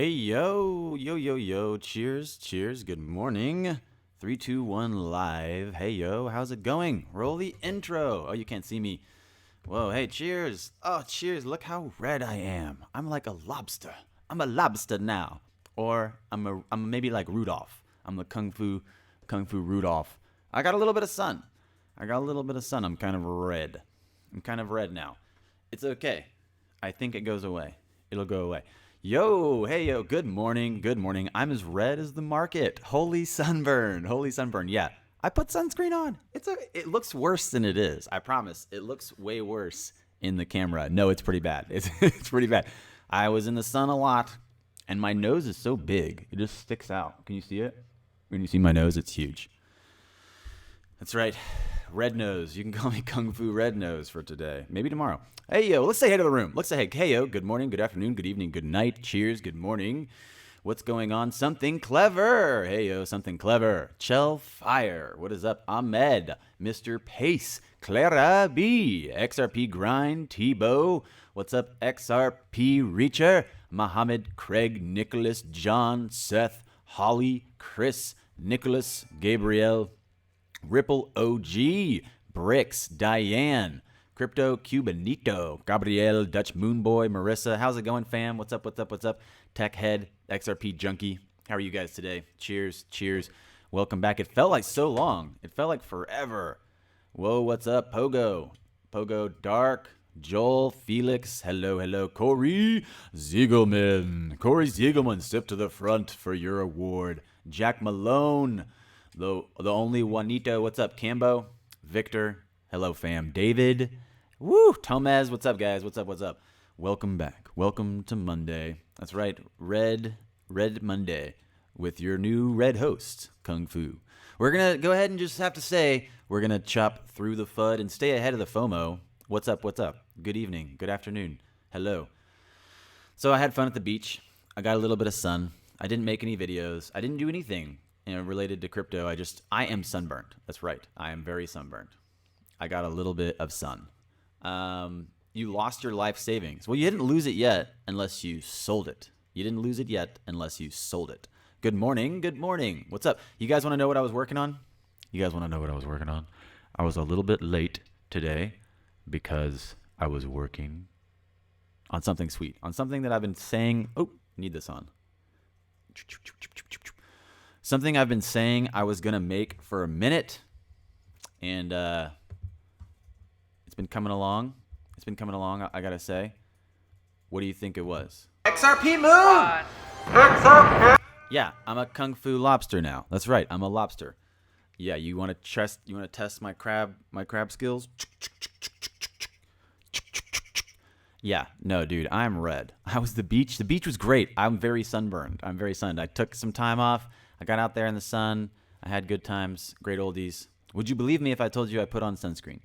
Hey, yo, cheers, good morning. 3, 2, 1, live. Hey, yo, how's it going? Roll the intro. Oh, you can't see me. Whoa, hey, cheers. Oh, cheers, look how red I am. I'm like a lobster. I'm a lobster now. Or I'm maybe like Rudolph. I'm the Kung Fu Rudolph. I got a little bit of sun. I'm kind of red. I'm kind of red now. It's okay. I think it goes away. It'll go away. Yo, hey, yo, good morning. I'm as red as the market. Holy sunburn. Yeah, I put sunscreen on. It looks worse than it is. I promise. It looks way worse in the camera. No, it's pretty bad. It's pretty bad. I was in the sun a lot, and my nose is so big. It just sticks out. Can you see it? When you see my nose, it's huge. That's right. Red Nose. You can call me Kung Fu Red Nose for today. Maybe tomorrow. Hey, yo, let's say hey to the room. Let's say hey. Hey, yo, good morning, good afternoon, good evening, good night. Cheers, good morning. What's going on? Something clever. Hey, yo, something clever. Chell Fire. What is up? Ahmed. Mr. Pace. Clara B. XRP Grind. Tebow. What's up? XRP Reacher. Mohammed, Craig, Nicholas, John, Seth, Holly, Chris, Nicholas, Gabriel, Ripple OG, Bricks, Diane, Crypto Cubanito, Gabriel, Dutch Moonboy, Marissa. How's it going, fam? What's up? Tech Head, XRP Junkie. How are you guys today? Cheers. Welcome back. It felt like so long. It felt like forever. Whoa, what's up? Pogo, Dark, Joel, Felix. Hello. Corey Ziegelman, step to the front for your award. Jack Malone. The only Juanito, what's up? Cambo, Victor, hello fam. David, woo, Tomez, what's up guys? What's up? Welcome back. Welcome to Monday. That's right, Red Monday with your new red host, Kung Fu. We're gonna go ahead and just have to say we're gonna chop through the FUD and stay ahead of the FOMO. What's up? Good evening, good afternoon, hello. So I had fun at the beach. I got a little bit of sun. I didn't make any videos. I didn't do anything related to crypto. I am sunburned. That's right. I am very sunburned. I got a little bit of sun. You lost your life savings. Well, you didn't lose it yet unless you sold it. Good morning. What's up? You guys want to know what I was working on? I was a little bit late today because I was working on something sweet, on something that I've been saying. Oh, need this on. Something I've been saying I was going to make for a minute, and it's been coming along, I got to say. What do you think it was? XRP Moon! XRP! Yeah, I'm a Kung Fu lobster now. That's right, I'm a lobster. Yeah, you want to test my crab skills? Yeah, no, dude, I'm red. I was the beach. The beach was great. I'm very sunburned. I took some time off. I got out there in the sun. I had good times. Great oldies. Would you believe me if I told you I put on sunscreen?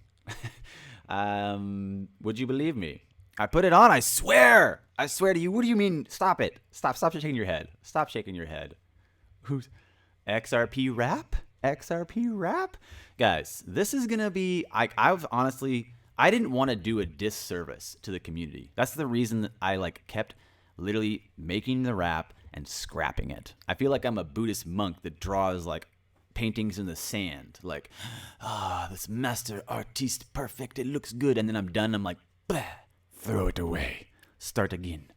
Would you believe me? I put it on. I swear to you. What do you mean? Stop it. Stop shaking your head. Who's XRP rap? Guys, this is going to be, I didn't want to do a disservice to the community. That's the reason that I kept literally making the rap and scrapping it. I feel like I'm a Buddhist monk that draws paintings in the sand. This master artiste perfect. It looks good. And then I'm done. I'm like, bah, throw it away. Start again.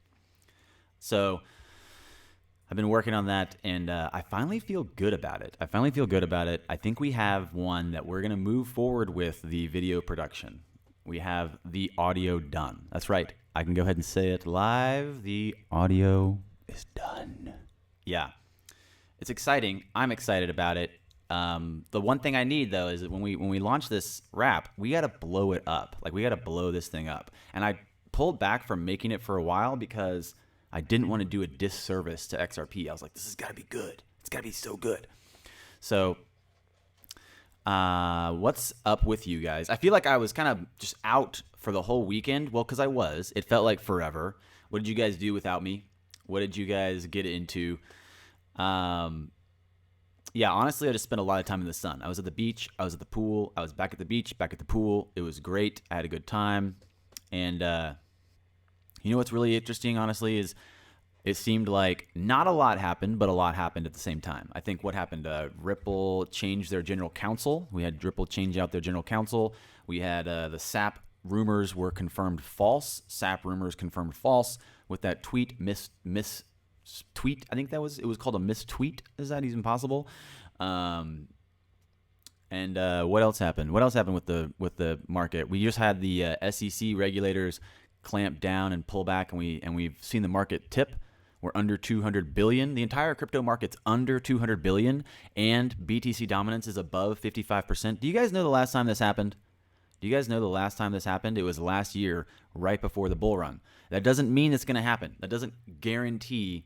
So I've been working on that, and I finally feel good about it. I think we have one that we're going to move forward with the video production. We have the audio done. That's right. I can go ahead and say it live. The audio is done. Yeah. It's exciting. I'm excited about it. The one thing I need, though, is that when we launch this wrap, we got to blow it up. We got to blow this thing up. And I pulled back from making it for a while because I didn't want to do a disservice to XRP. I was like, this has got to be good. It's got to be so good. So what's up with you guys? I feel like I was kind of just out for the whole weekend. Well, because I was. It felt like forever. What did you guys do without me? What did you guys get into? Yeah, honestly, I just spent a lot of time in the sun. I was at the beach. I was at the pool. I was back at the beach, back at the pool. It was great. I had a good time. And you know what's really interesting, honestly, is it seemed like not a lot happened, but a lot happened at the same time. I think what happened, Ripple changed their general counsel. We had Ripple change out their general counsel. We had the SAP rumors were confirmed false. SAP rumors confirmed false with that tweet, mis tweet. I think it was called a mistweet. Is that even possible? And what else happened? What else happened with the market? We just had the SEC regulators clamp down and pull back, and we've seen the market tip. We're under 200 billion. The entire crypto market's under 200 billion, and BTC dominance is above 55%. Do you guys know the last time this happened? Do you guys know the last time this happened? It was last year, right before the bull run. That doesn't mean it's going to happen. That doesn't guarantee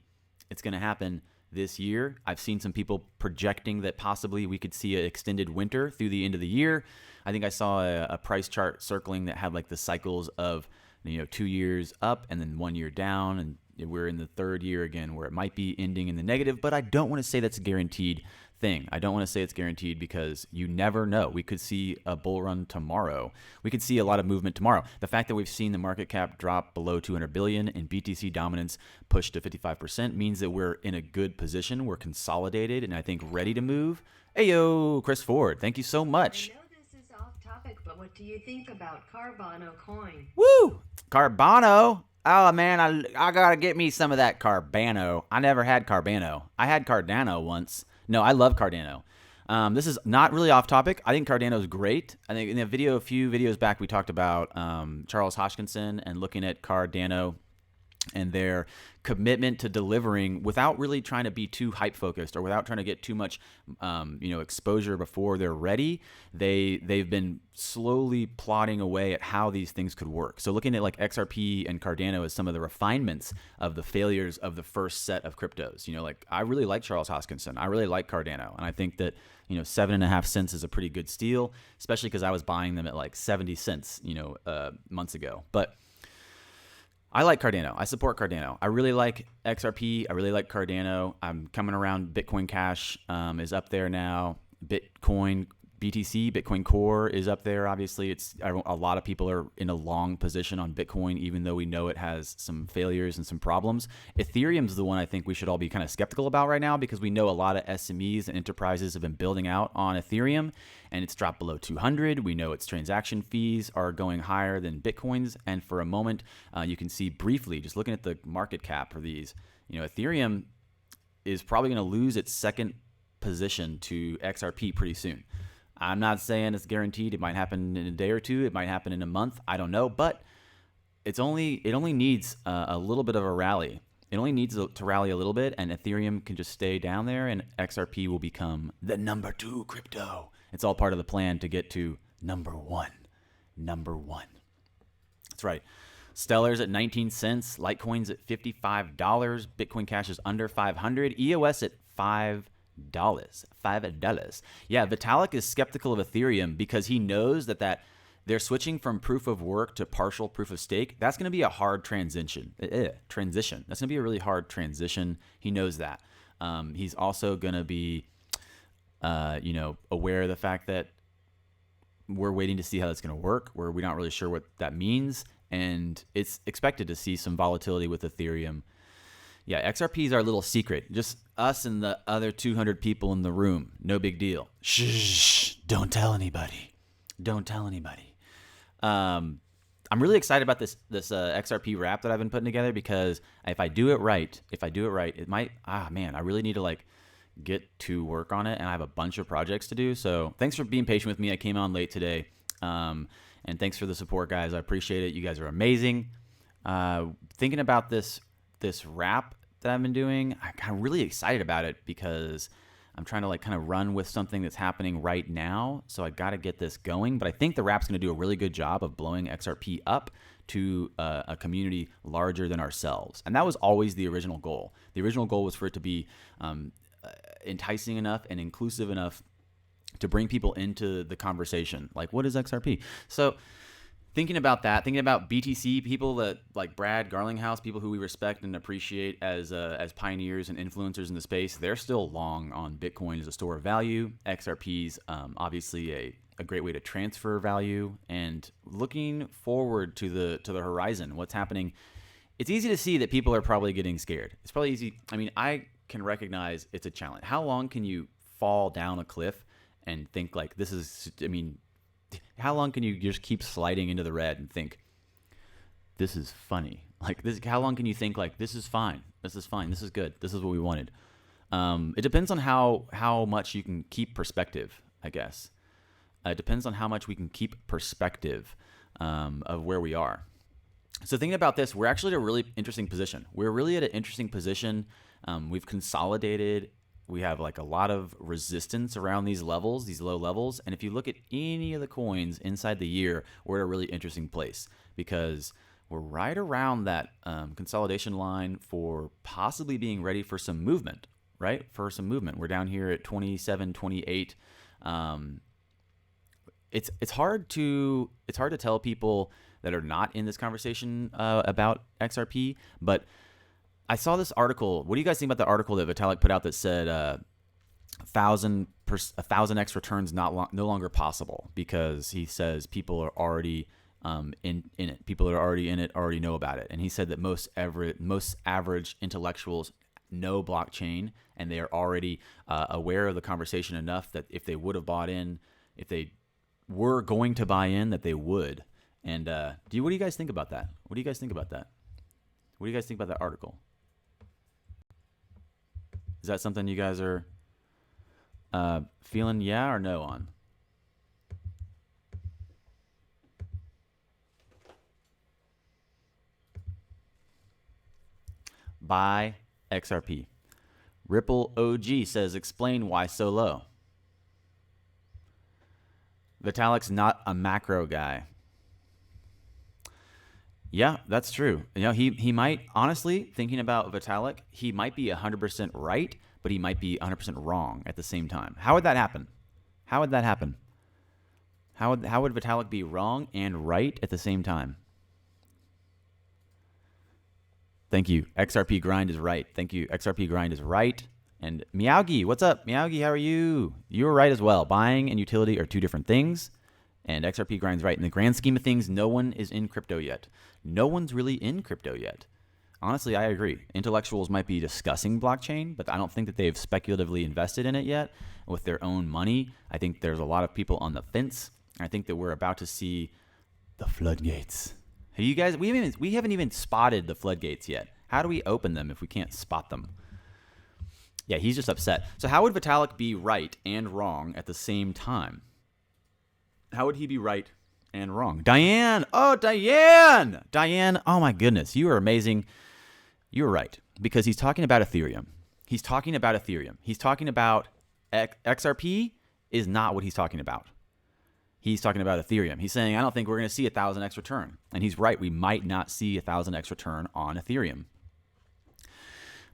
it's going to happen this year. I've seen some people projecting that possibly we could see an extended winter through the end of the year. I think I saw a price chart circling that had like the cycles of 2 years up and then 1 year down, and we're in the third year again where it might be ending in the negative, but I don't want to say that's a guaranteed thing. I don't want to say it's guaranteed because you never know. We could see a bull run tomorrow. We could see a lot of movement tomorrow. The fact that we've seen the market cap drop below 200 billion and BTC dominance push to 55% means that we're in a good position. We're consolidated and I think ready to move. Hey, yo, Chris Ford, thank you so much. I know this is off topic, but what do you think about Carbano coin? Woo! Carbano. Oh, man, I got to get me some of that Carbano. I never had Carbano. I had Cardano once. No, I love Cardano. This is not really off topic. I think Cardano is great. I think in a few videos back, we talked about Charles Hoskinson and looking at Cardano and their commitment to delivering without really trying to be too hype focused or without trying to get too much exposure before they're ready. They've been slowly plotting away at how these things could work. So looking at like XRP and Cardano as some of the refinements of the failures of the first set of cryptos. Like I really like Charles Hoskinson. I really like Cardano, and I think that 7.5 cents is a pretty good steal, especially because I was buying them at like 70 cents months ago. But I like Cardano. I support Cardano. I really like XRP. I really like Cardano. I'm coming around. Bitcoin Cash is up there now. Bitcoin BTC, Bitcoin Core is up there. Obviously, a lot of people are in a long position on Bitcoin, even though we know it has some failures and some problems. Ethereum's the one I think we should all be kind of skeptical about right now because we know a lot of SMEs and enterprises have been building out on Ethereum, and it's dropped below 200. We know its transaction fees are going higher than Bitcoin's, and for a moment, you can see briefly, just looking at the market cap for these, Ethereum is probably going to lose its second position to XRP pretty soon. I'm not saying it's guaranteed. It might happen in a day or two. It might happen in a month. I don't know. But it only needs a little bit of a rally. It only needs to rally a little bit, and Ethereum can just stay down there, and XRP will become the number 2 crypto. It's all part of the plan to get to number one. Number one. That's right. Stellar's at 19 cents. Litecoin's at $55. Bitcoin Cash is under 500. EOS at $5. $5. Yeah, Vitalik is skeptical of Ethereum because he knows that they're switching from proof of work to partial proof of stake. That's going to be a hard transition. That's going to be a really hard transition. He knows that. He's also going to be, aware of the fact that we're waiting to see how that's going to work. We're not really sure what that means, and it's expected to see some volatility with Ethereum. Yeah, XRP is our little secret. Just us and the other 200 people in the room. No big deal. Shh. Don't tell anybody. Don't tell anybody. I'm really excited about this XRP wrap that I've been putting together because if I do it right, it might. I really need to get to work on it, and I have a bunch of projects to do. So thanks for being patient with me. I came on late today, and thanks for the support, guys. I appreciate it. You guys are amazing. Thinking about this wrap that I've been doing, I'm really excited about it because I'm trying to kind of run with something that's happening right now. So I got to get this going, but I think the wrap's going to do a really good job of blowing XRP up to a community larger than ourselves. And that was always the original goal. The original goal was for it to be enticing enough and inclusive enough to bring people into the conversation. Like, what is XRP? So thinking about that, thinking about BTC, people that like Brad Garlinghouse, people who we respect and appreciate as pioneers and influencers in the space, they're still long on Bitcoin as a store of value. XRP's obviously a great way to transfer value, and looking forward to the horizon, what's happening it's easy to see that people are probably getting scared. It's probably easy. I mean, I can recognize it's a challenge. How long can you fall down a cliff and think like this is, I mean, how long can you just keep sliding into the red and think this is funny? Like this, how long can you think like this is fine? This is fine. This is good. This is what we wanted. It depends on how much you can keep perspective, I guess. It depends on how much we can keep perspective of where we are. So thinking about this, we're actually at a really interesting position. We're really at an interesting position. We've consolidated. We have like a lot of resistance around these levels, these low levels. And if you look at any of the coins inside the year, we're at a really interesting place because we're right around that consolidation line for possibly being ready for some movement, right? For some movement. We're down here at 27, 28. It's hard to tell people that are not in this conversation about XRP, but I saw this article. What do you guys think about the article that Vitalik put out that said 1,000x returns no longer possible because he says people are already in it. People that are already in it already know about it, and he said that most average intellectuals know blockchain and they are already aware of the conversation enough that if they would have bought in, if they were going to buy in, that they would. And what do you guys think about that? What do you guys think about that? What do you guys think about that article? Is that something you guys are feeling yeah or no on? Buy XRP. Ripple OG says, explain why so low. Vitalik's not a macro guy. Yeah, that's true. You know, he might, honestly, thinking about Vitalik, he might be 100% right, but he might be 100% wrong at the same time. How would that happen? How would that happen? How would Vitalik be wrong and right at the same time? Thank you. XRP Grind is right. Thank you. XRP Grind is right. And Miyagi, what's up? Miyagi, how are you? You were right as well. Buying and utility are two different things. And XRP Grind's right. In the grand scheme of things, no one is in crypto yet. No one's really in crypto yet. Honestly, I agree. Intellectuals might be discussing blockchain, but I don't think that they've speculatively invested in it yet with their own money. I think there's a lot of people on the fence. I think that we're about to see the floodgates. Hey, you guys, we haven't even spotted the floodgates yet. How do we open them if we can't spot them? Yeah, he's just upset. So how would Vitalik be right and wrong at the same time? How would he be right and wrong? Diane! Oh, Diane! Diane, oh my goodness. You are amazing. You're right. Because he's talking about Ethereum. He's talking about XRP is not what he's talking about. He's talking about Ethereum. He's saying, I don't think we're going to see 1,000x return. And he's right. We might not see 1,000x return on Ethereum.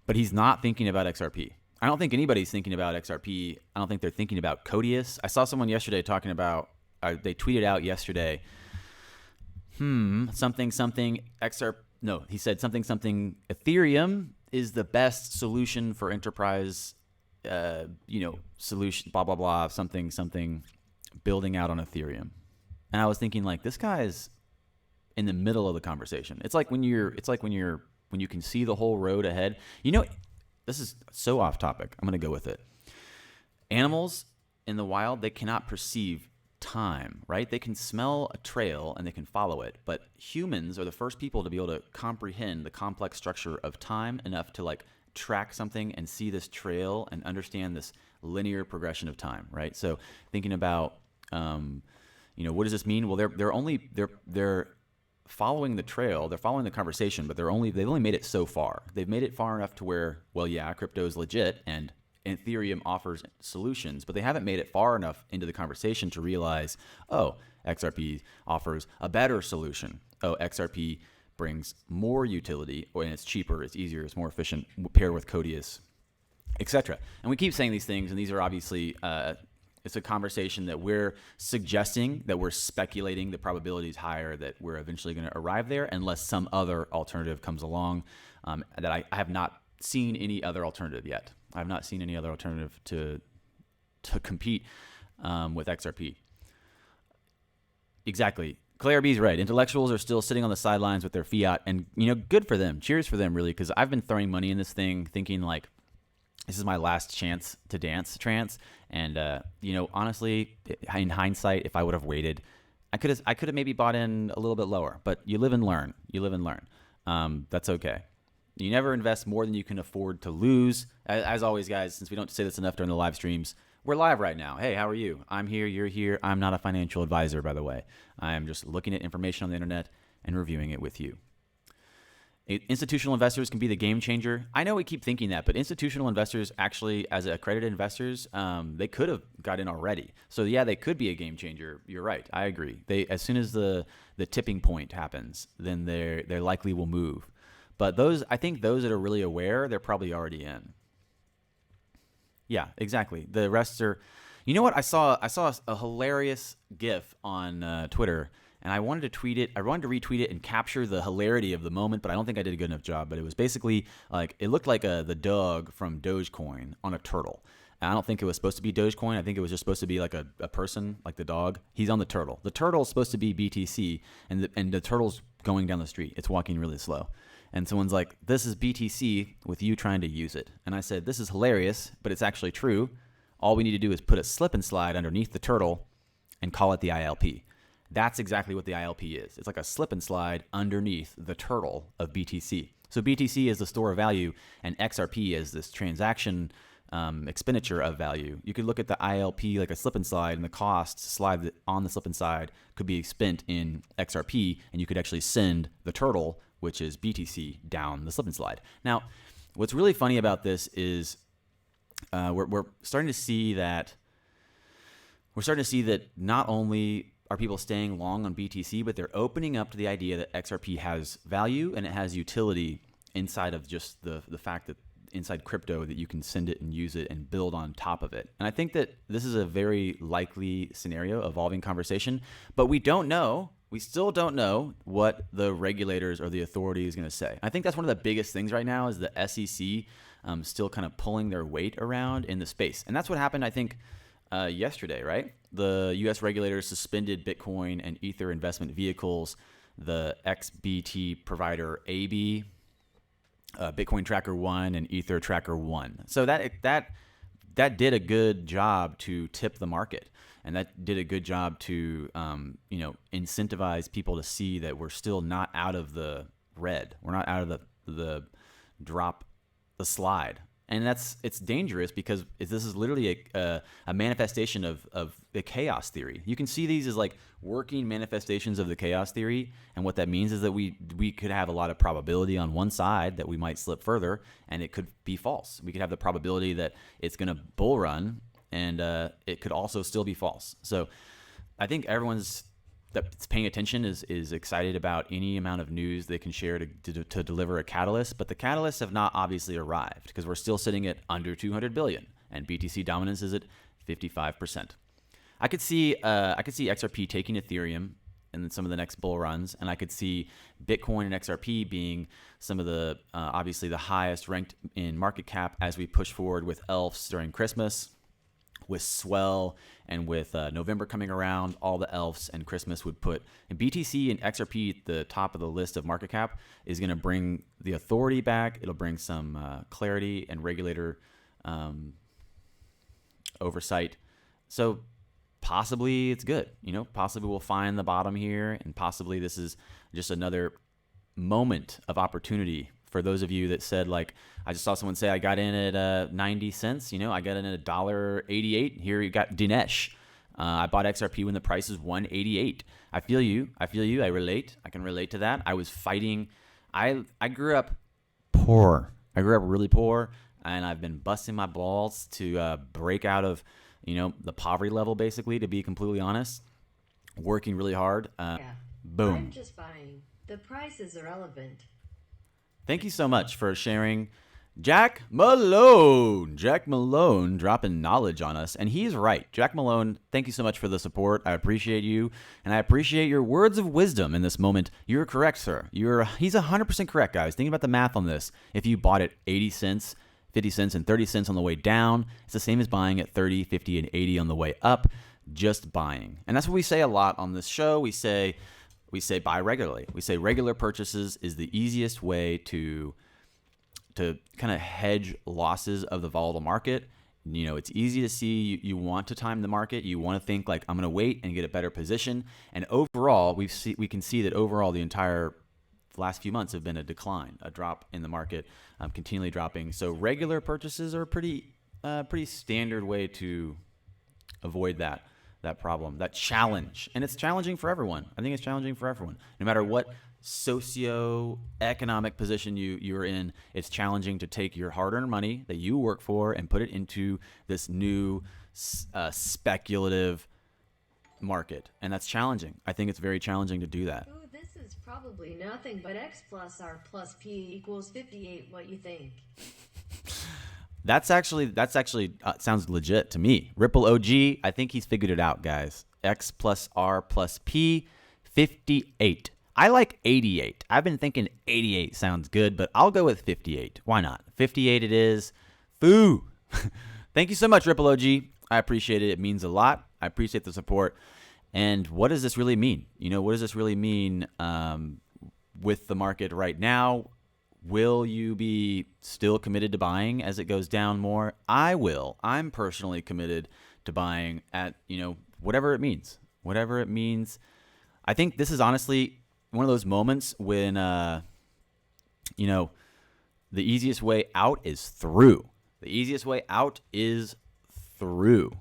But he's not thinking about XRP. I don't think anybody's thinking about XRP. I don't think they're thinking about Codius. I saw someone yesterday talking about, they tweeted out yesterday, something XRP. No, he said something Ethereum is the best solution for enterprise, solution, blah, blah, blah, something building out on Ethereum. And I was thinking like, this guy's in the middle of the conversation. It's like when you can see the whole road ahead. You know, this is so off topic. I'm going to go with it. Animals in the wild, they cannot perceive time, right? They can smell a trail and they can follow it. But humans are the first people to be able to comprehend the complex structure of time enough to like track something and see this trail and understand this linear progression of time, right? So thinking about, what does this mean? Well, they're following the trail, they're following the conversation, but they've only made it so far. They've made it far enough to where, well, yeah, crypto is legit and Ethereum offers solutions, but they haven't made it far enough into the conversation to realize, oh, XRP offers a better solution. Oh, XRP brings more utility, and it's cheaper, it's easier, it's more efficient, paired with Codius, etc. And we keep saying these things, and these are obviously, it's a conversation that we're suggesting, that we're speculating the probability is higher that we're eventually going to arrive there, unless some other alternative comes along that I have not seen any other alternative yet. I have not seen any other alternative to compete with XRP. Exactly. Claire B's right. Intellectuals are still sitting on the sidelines with their fiat, and good for them. Cheers for them, really, because I've been throwing money in this thing, thinking like this is my last chance to dance trance. And honestly, in hindsight, if I would have waited, I could have maybe bought in a little bit lower. But you live and learn. That's okay. You never invest more than you can afford to lose. As always, guys, since we don't say this enough during the live streams, we're live right now. Hey, how are you? I'm here. You're here. I'm not a financial advisor, by the way. I am just looking at information on the internet and reviewing it with you. Institutional investors can be the game changer. I know we keep thinking that, but institutional investors actually, as accredited investors, they could have got in already. So yeah, they could be a game changer. You're right. I agree. As soon as the tipping point happens, then they likely will move. But I think those that are really aware, they're probably already in. Yeah, exactly. The rest are. You know what? I saw a hilarious GIF on Twitter, and I wanted to tweet it. I wanted to retweet it and capture the hilarity of the moment, but I don't think I did a good enough job. But it was basically like it looked like the dog from Dogecoin on a turtle. And I don't think it was supposed to be Dogecoin. I think it was just supposed to be like a person, like the dog. He's on the turtle. The turtle is supposed to be BTC, and the turtle's going down the street. It's walking really slow. And someone's like, this is BTC with you trying to use it. And I said, this is hilarious, but it's actually true. All we need to do is put a slip and slide underneath the turtle and call it the ILP. That's exactly what the ILP is. It's like a slip and slide underneath the turtle of BTC. So BTC is the store of value, and XRP is this transaction expenditure of value. You could look at the ILP like a slip and slide, and the cost to slide on the slip and slide could be spent in XRP, and you could actually send the turtle, which is BTC, down the slip and slide. Now, what's really funny about this is we're starting to see that not only are people staying long on BTC, but they're opening up to the idea that XRP has value and it has utility inside of just the fact that inside crypto that you can send it and use it and build on top of it. And I think that this is a very likely scenario, evolving conversation, but we still don't know what the regulators or the authority is going to say. I think that's one of the biggest things right now is the SEC still kind of pulling their weight around in the space. And that's what happened, I think, yesterday, right? The U.S. regulators suspended Bitcoin and Ether investment vehicles, the XBT provider AB, Bitcoin Tracker 1 and Ether Tracker 1. So that did a good job to tip the market. And that did a good job to, incentivize people to see that we're still not out of the red. We're not out of the drop, the slide. And it's dangerous because this is literally a manifestation of the chaos theory. You can see these as like working manifestations of the chaos theory. And what that means is that we could have a lot of probability on one side that we might slip further, and it could be false. We could have the probability that it's going to bull run, and it could also still be false. So I think everyone's that's paying attention is excited about any amount of news they can share to deliver a catalyst. But the catalysts have not obviously arrived because we're still sitting at under 200 billion, and BTC dominance is at 55%. I could see XRP taking Ethereum in some of the next bull runs, and I could see Bitcoin and XRP being some of the obviously the highest ranked in market cap as we push forward with ELFs during Christmas. With Swell and with November coming around, all the ELFs and Christmas would put and BTC and XRP at the top of the list of market cap is going to bring the authority back. It'll bring some clarity and regulator oversight. So possibly it's good. Possibly we'll find the bottom here, and possibly this is just another moment of opportunity. For those of you that said, like, I just saw someone say I got in at 90 cents. I got in at $1.88. Here you got Dinesh. I bought XRP when the price is $1.88. I feel you. I relate. I can relate to that. I was fighting. I grew up poor. I grew up really poor, and I've been busting my balls to break out of, the poverty level, basically, to be completely honest. Working really hard. Boom. I'm just buying. The price is irrelevant. Thank you so much for sharing. Jack Malone dropping knowledge on us. And he's right. Jack Malone, thank you so much for the support. I appreciate you. And I appreciate your words of wisdom in this moment. You're correct, sir. He's 100% correct, guys. Think about the math on this. If you bought at 80 cents, 50 cents, and 30 cents on the way down, it's the same as buying at 30, 50, and 80 on the way up. Just buying. And that's what we say a lot on this show. We say, we say buy regularly. We say regular purchases is the easiest way to kind of hedge losses of the volatile market. It's easy to see you want to time the market. You want to think like, I'm going to wait and get a better position. And overall, we can see that overall the entire last few months have been a decline, a drop in the market, continually dropping. So regular purchases are a pretty standard way to avoid that problem, that challenge. And it's challenging for everyone. I think it's challenging for everyone. No matter what socio-economic position you're in, it's challenging to take your hard-earned money that you work for and put it into this new speculative market. And that's challenging. I think it's very challenging to do that. Ooh, this is probably nothing but X plus R plus P equals 58. What you think? That's actually sounds legit to me. Ripple OG, I think he's figured it out, guys. X plus R plus P, 58. I like 88. I've been thinking 88 sounds good, but I'll go with 58. Why not? 58 it is. Foo. Thank you so much, Ripple OG. I appreciate it. It means a lot. I appreciate the support. And what does this really mean? What does this really mean with the market right now? Will you be still committed to buying as it goes down more? I will. I'm personally committed to buying at, whatever it means. Whatever it means. I think this is honestly one of those moments when, the easiest way out is through. The easiest way out is through.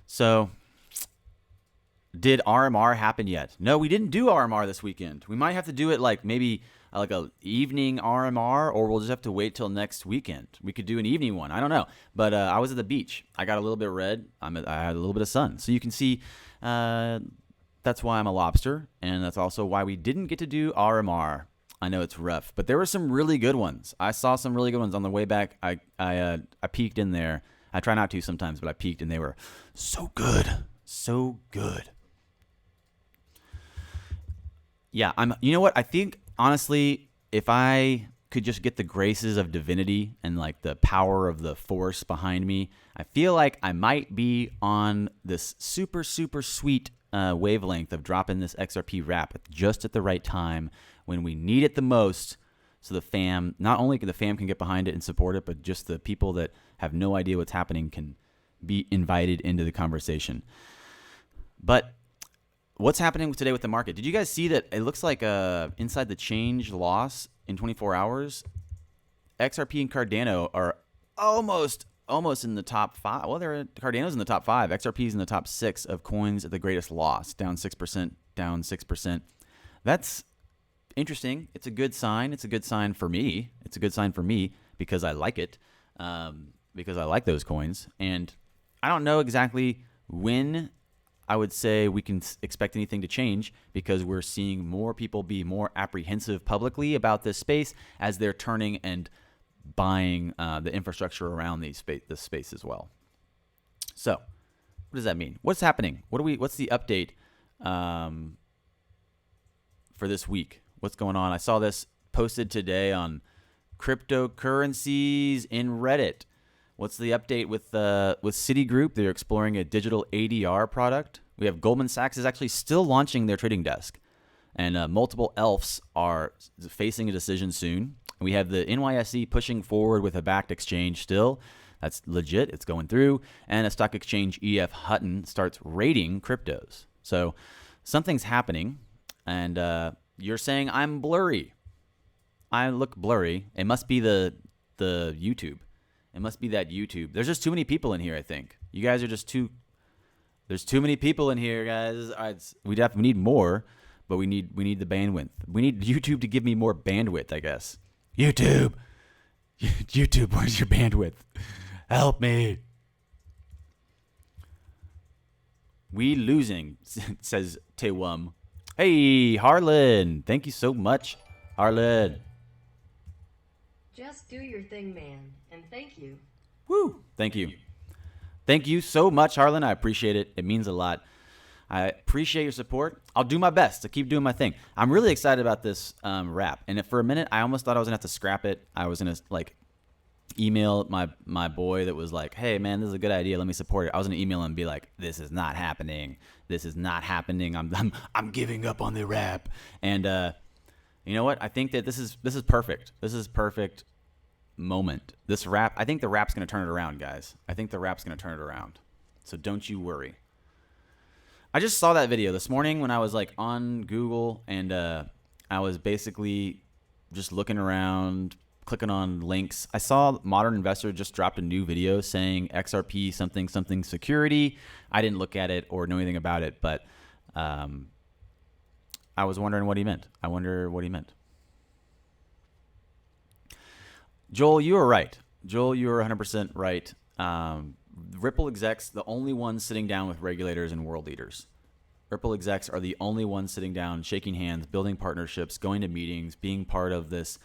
So, did RMR happen yet? No, we didn't do RMR this weekend. We might have to do it like maybe like a evening RMR, or we'll just have to wait till next weekend. We could do an evening one. I don't know. But I was at the beach. I got a little bit red. I had a little bit of sun. So you can see that's why I'm a lobster. And that's also why we didn't get to do RMR. I know it's rough, but there were some really good ones. I saw some really good ones on the way back. I peeked in there. I try not to sometimes, but I peeked and they were so good. So good. Yeah, you know what? I think, honestly, if I could just get the graces of divinity and like the power of the force behind me, I feel like I might be on this super, super sweet wavelength of dropping this XRP wrap just at the right time when we need it the most. So the fam, not only can the fam can get behind it and support it, but just the people that have no idea what's happening can be invited into the conversation. But what's happening today with the market? Did you guys see that it looks like inside the change loss in 24 hours? XRP and Cardano are almost in the top 5. Well, Cardano's in the top 5. XRP's in the top 6 of coins at the greatest loss, down 6%. That's interesting. It's a good sign. It's a good sign for me. It's a good sign for me because I like it, because I like those coins. And I don't know exactly when I would say we can expect anything to change, because we're seeing more people be more apprehensive publicly about this space as they're turning and buying the infrastructure around this space as well. So what does that mean? What's happening? What's the update for this week? What's going on? I saw this posted today on cryptocurrencies in Reddit. What's the update with Citigroup? They're exploring a digital ADR product. We have Goldman Sachs is actually still launching their trading desk, and multiple ELFs are facing a decision soon. We have the NYSE pushing forward with a backed exchange still. That's legit. It's going through. And a stock exchange, EF Hutton, starts rating cryptos. So something's happening, and you're saying I'm blurry. I look blurry. It must be the YouTube. It must be that YouTube. There's just too many people in here, I think. You guys are just too... There's too many people in here, guys. We need more, but we need the bandwidth. We need YouTube to give me more bandwidth, I guess. YouTube, where's your bandwidth? Help me. We losing, says Tewum. Hey, Harlan. Thank you so much, Harlan. Just do your thing, man, and thank you. Woo. Thank you. Thank you so much, Harlan. I appreciate it. It means a lot. I appreciate your support. I'll do my best to keep doing my thing. I'm really excited about this wrap. And if for a minute, I almost thought I was going to have to scrap it. I was going to like email my boy that was like, hey, man, this is a good idea. Let me support it. I was going to email him and be like, this is not happening. This is not happening. I'm giving up on the wrap. And you know what? I think that this is perfect. This is perfect moment. This wrap, I think the wrap's going to turn it around, guys. I think the wrap's going to turn it around. So don't you worry. I just saw that video this morning when I was like on Google, and I was basically just looking around, clicking on links. I saw Modern Investor just dropped a new video saying XRP something something security. I didn't look at it or know anything about it, but I was wondering what he meant. I wonder what he meant. Joel, you were right. Joel, you were 100% right. Ripple execs, the only ones sitting down with regulators and world leaders. Ripple execs are the only ones sitting down, shaking hands, building partnerships, going to meetings, being part of this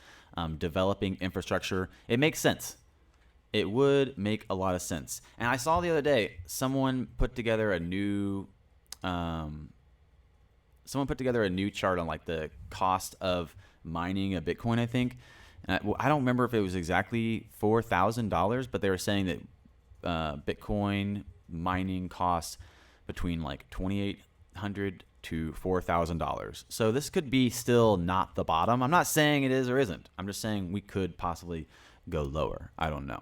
developing infrastructure. It makes sense. It would make a lot of sense. And I saw the other day someone put together a new chart on like the cost of mining a Bitcoin, I think. And I don't remember if it was exactly $4,000, but they were saying that Bitcoin mining costs between like $2,800 to $4,000. So this could be still not the bottom. I'm not saying it is or isn't. I'm just saying we could possibly go lower. I don't know.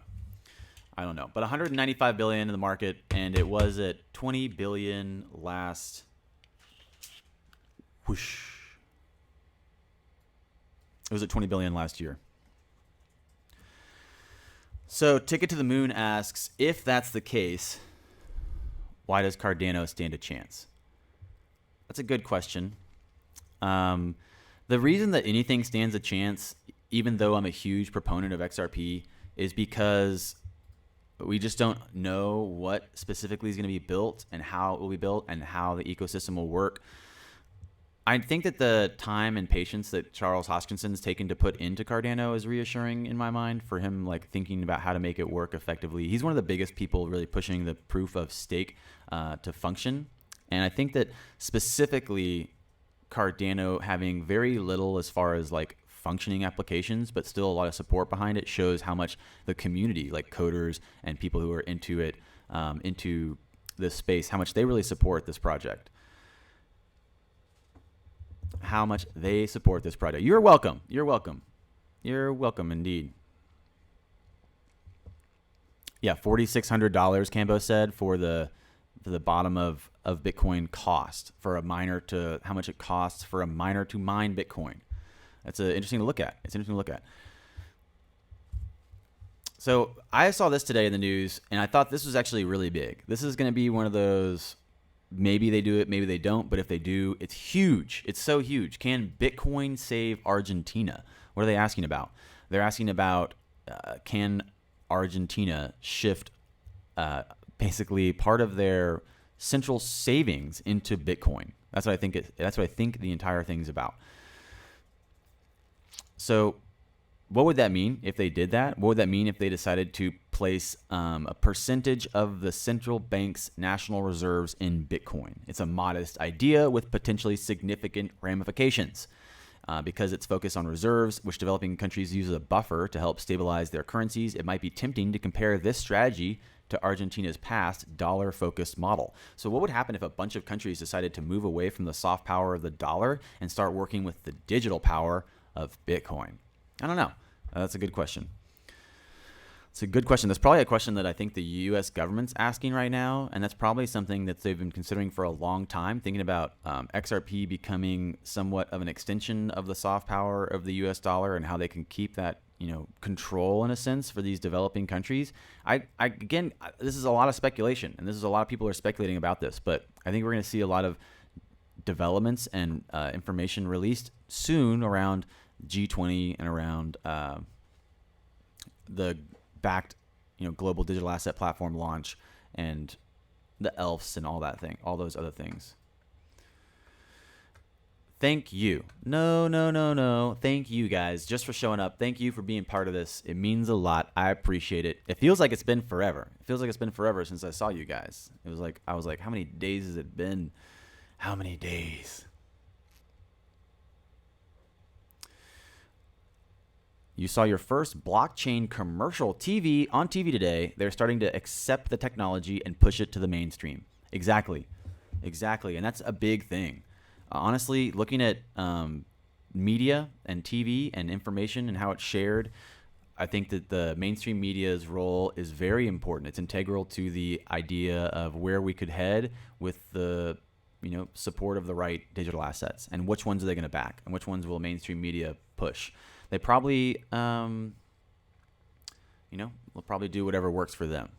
But 195 billion in the market, and it was at 20 billion last. Whoosh. It was at 20 billion last year. So Ticket to the Moon asks, if that's the case, why does Cardano stand a chance? That's a good question. The reason that anything stands a chance, even though I'm a huge proponent of XRP, is because we just don't know what specifically is going to be built and how it will be built and how the ecosystem will work. I think that the time and patience that Charles Hoskinson's taken to put into Cardano is reassuring in my mind for him, like thinking about how to make it work effectively. He's one of the biggest people really pushing the proof of stake to function. And I think that specifically Cardano having very little as far as like functioning applications, but still a lot of support behind it, shows how much the community, like coders and people who are into it, into this space, how much they really support this project. How much they support this project. You're welcome. You're welcome. You're welcome indeed. Yeah, $4,600, Cambo said, for the bottom of Bitcoin cost for a miner, to how much it costs for a miner to mine Bitcoin. That's interesting to look at. It's interesting to look at. So I saw this today in the news, and I thought this was actually really big. This is going to be one of those, maybe they do it, maybe they don't, but if they do, it's huge. It's so huge. Can Bitcoin save Argentina? What are they asking about? They're asking about can Argentina shift basically part of their central savings into Bitcoin? That's what I think. That's what I think the entire thing's about. So what would that mean if they did that? What would that mean if they decided to place a percentage of the central bank's national reserves in Bitcoin? It's a modest idea with potentially significant ramifications. Because it's focused on reserves, which developing countries use as a buffer to help stabilize their currencies, it might be tempting to compare this strategy to Argentina's past dollar-focused model. So what would happen if a bunch of countries decided to move away from the soft power of the dollar and start working with the digital power of Bitcoin? I don't know. That's a good question. It's a good question. That's probably a question that I think the U.S. government's asking right now, and that's probably something that they've been considering for a long time, thinking about XRP becoming somewhat of an extension of the soft power of the U.S. dollar and how they can keep that, control in a sense for these developing countries. Again, this is a lot of speculation, and this is a lot of people are speculating about this, but I think we're going to see a lot of developments and information released soon around G20 and around the backed, global digital asset platform launch and the ELFs and all those other things. Thank you. No. Thank you guys just for showing up. Thank you for being part of this. It means a lot. I appreciate it. It feels like it's been forever. It feels like it's been forever since I saw you guys. I was like, how many days has it been? How many days? You saw your first blockchain commercial on TV today. They're starting to accept the technology and push it to the mainstream. Exactly. And that's a big thing. Honestly, looking at media and TV and information and how it's shared, I think that the mainstream media's role is very important. It's integral to the idea of where we could head with the support of the right digital assets, and which ones are they going to back, and which ones will mainstream media push. They probably, will probably do whatever works for them.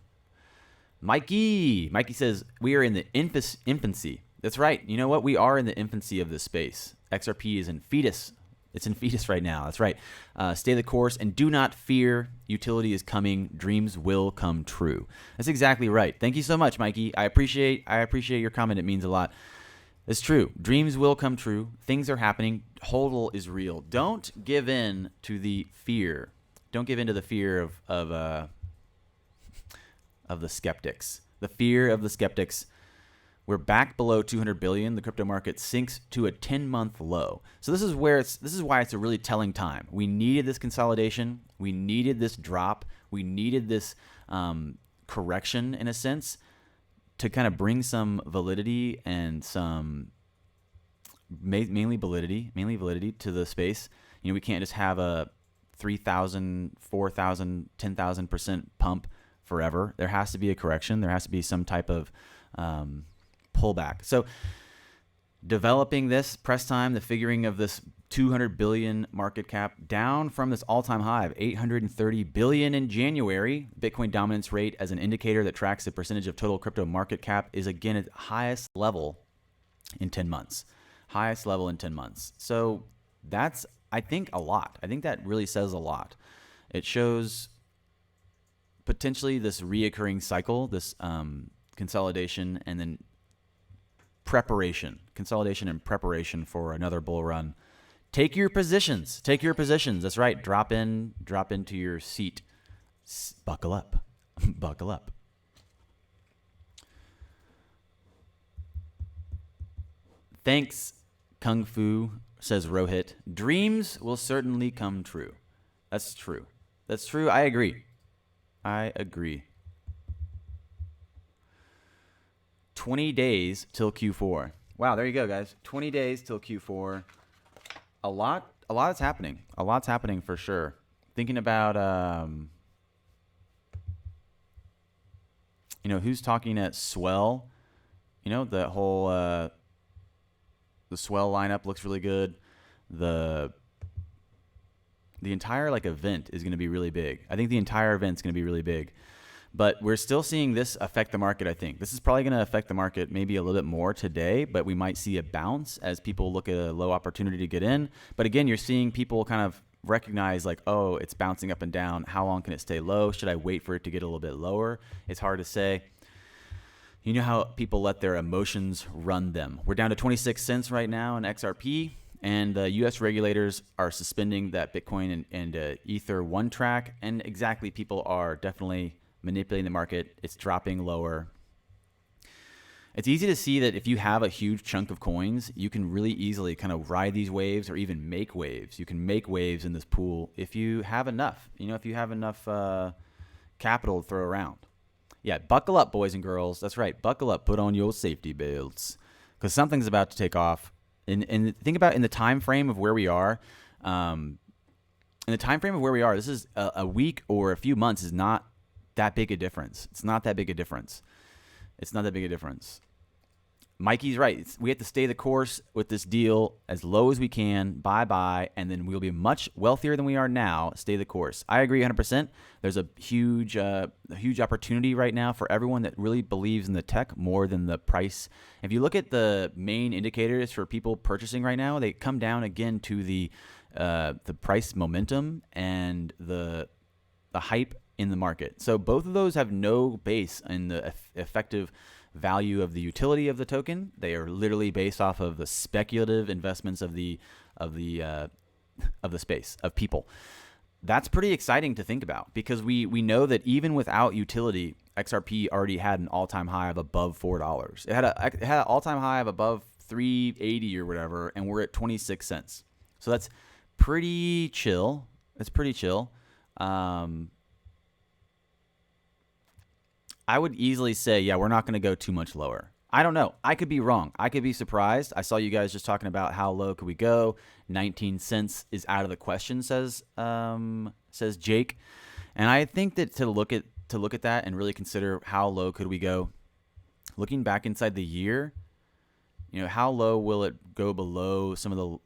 Mikey says, we are in the infancy. That's right. You know what? We are in the infancy of this space. XRP is in fetus. It's in fetus right now. That's right. Stay the course and do not fear. Utility is coming. Dreams will come true. That's exactly right. Thank you so much, Mikey. I appreciate your comment. It means a lot. It's true. Dreams will come true. Things are happening. HODL is real. Don't give in to the fear. Don't give in to the fear of the skeptics. The fear of the skeptics. We're back below 200 billion. The crypto market sinks to a 10-month low. So this is why it's a really telling time. We needed this consolidation. We needed this drop. We needed this correction, in a sense, to kind of bring some validity and some mainly validity to the space. We can't just have a 3,000, 4,000, 10,000% pump forever. There has to be a correction. There has to be some type of pullback. So developing this press time, the figuring of this 200 billion market cap down from this all-time high of 830 billion in January. Bitcoin dominance rate as an indicator that tracks the percentage of total crypto market cap is again at highest level in 10 months. So that's, I think, a lot. I think that really says a lot. It shows potentially this reoccurring cycle, this consolidation and then consolidation and preparation for another bull run. Take your positions. That's right. Drop into your seat. Buckle up. Thanks, Kung Fu, says Rohit. Dreams will certainly come true. That's true. I agree. 20 days till Q4. Wow, there you go, guys. 20 days till Q4. A lot is happening. A lot's happening for sure. Thinking about, who's talking at Swell. The whole, the Swell lineup looks really good. The entire event is going to be really big. I think the entire event's going to be really big. But we're still seeing this affect the market, I think. This is probably going to affect the market maybe a little bit more today, but we might see a bounce as people look at a low opportunity to get in. But again, you're seeing people kind of recognize oh, it's bouncing up and down. How long can it stay low? Should I wait for it to get a little bit lower? It's hard to say. You know how people let their emotions run them. We're down to 26 cents right now in XRP, and the U.S. regulators are suspending that Bitcoin and Ether one track, and exactly, people are definitely manipulating the market. It's dropping lower. It's easy to see that if you have a huge chunk of coins, you can really easily kind of ride these waves or even make waves. You can make waves in this pool if you have enough. If you have enough capital to throw around. Yeah, buckle up, boys and girls. That's right. Buckle up. Put on your safety belts, because something's about to take off. And think about in the time frame of where we are. This is a week or a few months is not that big a difference. It's not that big a difference. Mikey's right. We have to stay the course with this deal as low as we can, buy, and then we'll be much wealthier than we are now. Stay the course. I agree 100%. There's a huge opportunity right now for everyone that really believes in the tech more than the price. If you look at the main indicators for people purchasing right now, they come down again to the price momentum and the hype in the market. So both of those have no base in the effective value of the utility of the token. They are literally based off of the speculative investments of the space of people. That's pretty exciting to think about, because we know that even without utility, XRP already had an all-time high of above $4. It had an all-time high of above 380 or whatever, and we're at 26 cents. So that's pretty chill. It's pretty chill. I would easily say, yeah, we're not going to go too much lower. I don't know. I could be wrong. I could be surprised. I saw you guys just talking about how low could we go. 19 cents is out of the question, says Jake. And I think that to look at that and really consider how low could we go, looking back inside the year, how low will it go below some of the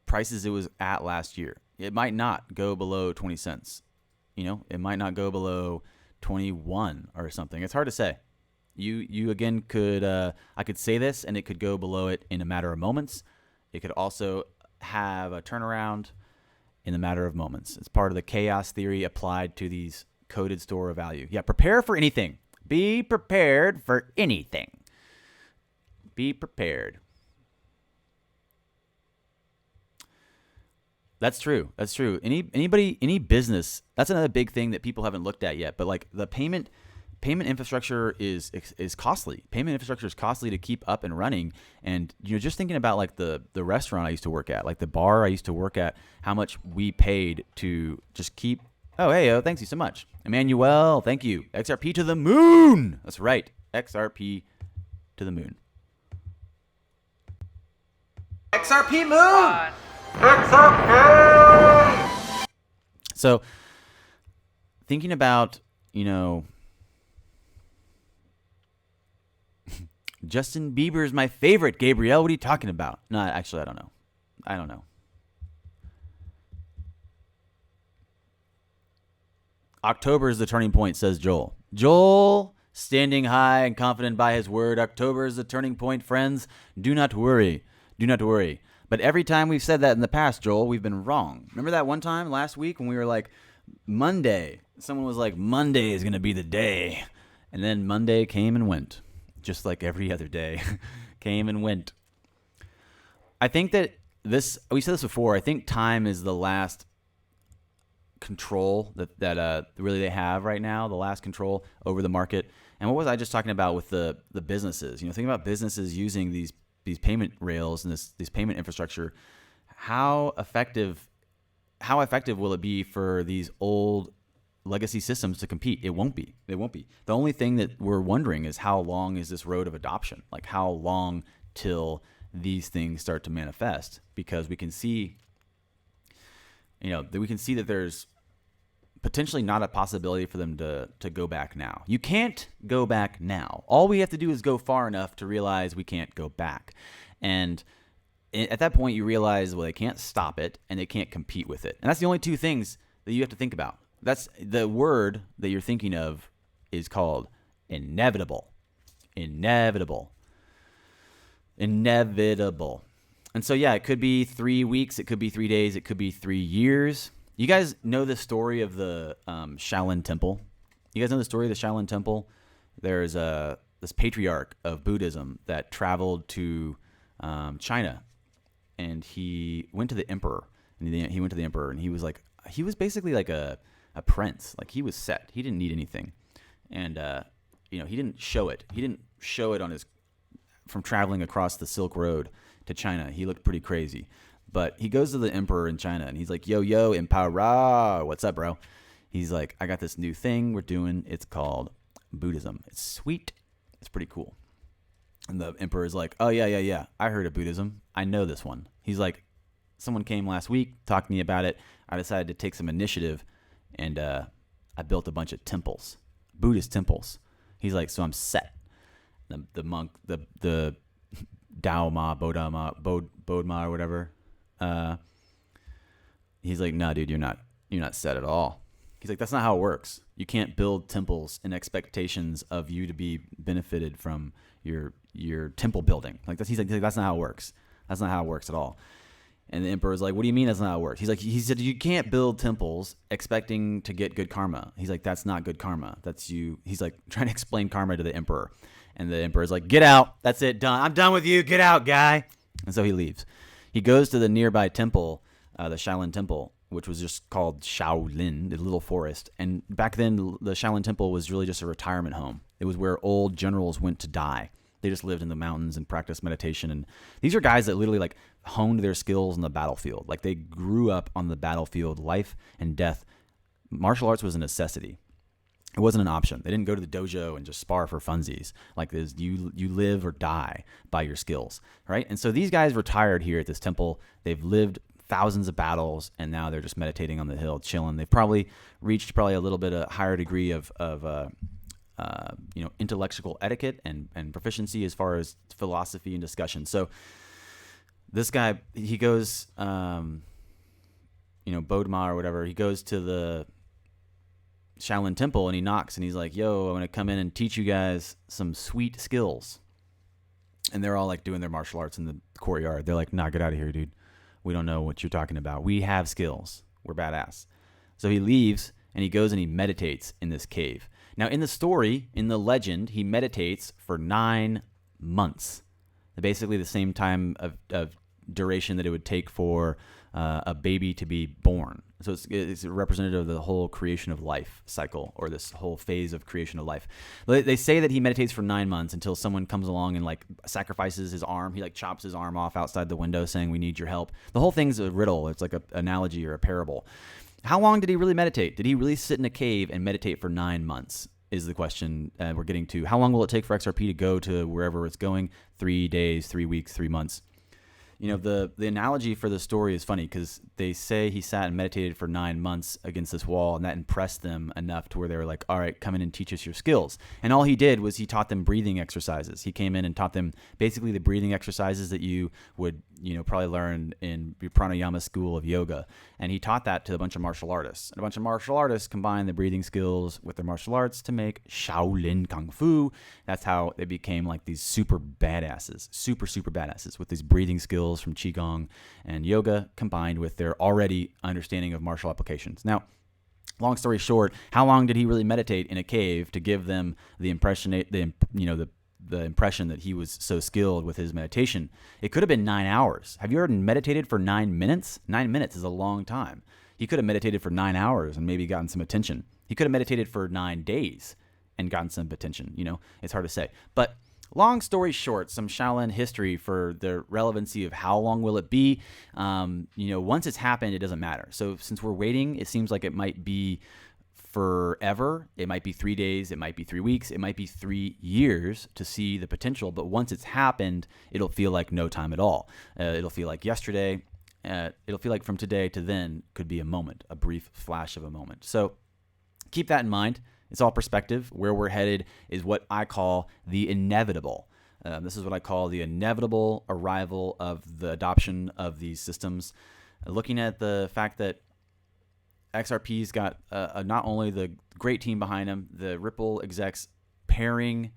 prices it was at last year? It might not go below 20 cents. It might not go below 21 or something. It's hard to say. You again could I could say this and it could go below it in a matter of moments. It could also have a turnaround in a matter of moments. It's part of the chaos theory applied to these coded store of value. Yeah, prepare for anything. Be prepared for anything. Be prepared. That's true. That's true. Any business, that's another big thing that people haven't looked at yet. But like the payment infrastructure is costly. Payment infrastructure is costly to keep up and running. And just thinking about like the restaurant I used to work at, like the bar I used to work at, how much we paid to just keep. Oh, hey, thanks you so much, Emmanuel. Thank you. XRP to the moon. That's right. XRP to the moon. XRP moon. So thinking about, Justin Bieber is my favorite. Gabrielle, what are you talking about? No, actually, I don't know. October is the turning point, says Joel. Joel, standing high and confident by his word. October is the turning point, friends. Do not worry. Do not worry. But every time we've said that in the past, Joel, we've been wrong. Remember that one time last week when we were like, Monday? Someone was like, Monday is going to be the day. And then Monday came and went, just like every other day. Came and went. I think that we said this before, I think time is the last control that really they have right now, the last control over the market. And what was I just talking about with the businesses? Think about businesses using these payment rails and this payment infrastructure. How effective will it be for these old legacy systems to compete? It won't be. The only thing that we're wondering is how long is this road of adoption? Like how long till these things start to manifest? Because we can see, that there's potentially not a possibility for them to go back now. You can't go back now. All we have to do is go far enough to realize we can't go back. And at that point, you realize, well, they can't stop it and they can't compete with it. And that's the only two things that you have to think about. That's the word that you're thinking of is called inevitable. Inevitable. And so, yeah, it could be 3 weeks. It could be 3 days. It could be 3 years. You guys know the story of the Shaolin Temple? You guys know the story of the Shaolin Temple? There's this patriarch of Buddhism that traveled to China, and he went to the emperor. And he went to the emperor, and he was basically like a prince. Like he was set. He didn't need anything, and he didn't show it. He didn't show it from traveling across the Silk Road to China. He looked pretty crazy. But he goes to the emperor in China, and he's like, yo, emperor, what's up, bro? He's like, I got this new thing we're doing. It's called Buddhism. It's sweet. It's pretty cool. And the emperor's like, oh, yeah. I heard of Buddhism. I know this one. He's like, someone came last week, talked to me about it. I decided to take some initiative, and I built a bunch of temples, Buddhist temples. He's like, so I'm set. The monk, the Dao-ma, Bodma, or whatever. He's like, no, dude, you're not set at all. He's like, that's not how it works. You can't build temples in expectations of you to be benefited from your temple building. He's like, that's not how it works. That's not how it works at all. And the emperor's like, what do you mean that's not how it works? He said, you can't build temples expecting to get good karma. He's like, that's not good karma. That's you. He's like trying to explain karma to the emperor. And the emperor's like, get out. That's it. Done. I'm done with you. Get out, guy. And so he leaves. He goes to the nearby temple, the Shaolin Temple, which was just called Shaolin, the little forest. And back then, the Shaolin Temple was really just a retirement home. It was where old generals went to die. They just lived in the mountains and practiced meditation. And these are guys that literally like honed their skills on the battlefield. Like they grew up on the battlefield, life and death. Martial arts was a necessity. It wasn't an option. They didn't go to the dojo and just spar for funsies. Like this, you live or die by your skills, right? And so these guys retired here at this temple. They've lived thousands of battles, and now they're just meditating on the hill, chilling. They've probably reached a little bit a higher degree of intellectual etiquette and proficiency as far as philosophy and discussion. So this guy, he goes, Bodhma or whatever, he goes to the Shaolin temple and he knocks and he's like, yo, I'm going to come in and teach you guys some sweet skills. And they're all like doing their martial arts in the courtyard. They're like, nah, get out of here, dude. We don't know what you're talking about. We have skills. We're badass. So he leaves and he goes and he meditates in this cave. Now in the story, in the legend, he meditates for 9 months. Basically the same time of duration that it would take for a baby to be born. So it's representative of the whole creation of life cycle, or this whole phase of creation of life. They say that he meditates for 9 months until someone comes along and like sacrifices his arm. He like chops his arm off outside the window saying, we need your help. The whole thing's a riddle. It's like an analogy or a parable. How long did he really meditate? Did he really sit in a cave and meditate for 9 months? Is the question we're getting to. How long will it take for XRP to go to wherever it's going? 3 days, 3 weeks, 3 months. The analogy for the story is funny because they say he sat and meditated for 9 months against this wall, and that impressed them enough to where they were like, all right, come in and teach us your skills. And all he did was he taught them breathing exercises. He came in and taught them basically the breathing exercises that you would, probably learn in your pranayama school of yoga. And he taught that to a bunch of martial artists. And a bunch of martial artists combined the breathing skills with their martial arts to make Shaolin Kung Fu. That's how they became like these super badasses, super badasses with these breathing skills from Qigong and yoga combined with their already understanding of martial applications. Now, long story short, how long did he really meditate in a cave to give them the impression, the impression that he was so skilled with his meditation? It could have been 9 hours. Have you ever meditated for 9 minutes? 9 minutes is a long time. He could have meditated for 9 hours and maybe gotten some attention. He could have meditated for 9 days and gotten some attention. It's hard to say. But long story short, some Shaolin history for the relevancy of how long will it be. Once it's happened, it doesn't matter. So since we're waiting, it seems like it might be forever. It might be 3 days. It might be 3 weeks. It might be 3 years to see the potential. But once it's happened, it'll feel like no time at all. It'll feel like yesterday. It'll feel like from today to then could be a moment, a brief flash of a moment. So keep that in mind. It's all perspective. Where we're headed is what I call the inevitable. This is what I call the inevitable arrival of the adoption of these systems. Looking at the fact that XRP's got not only the great team behind them, the Ripple execs pairing,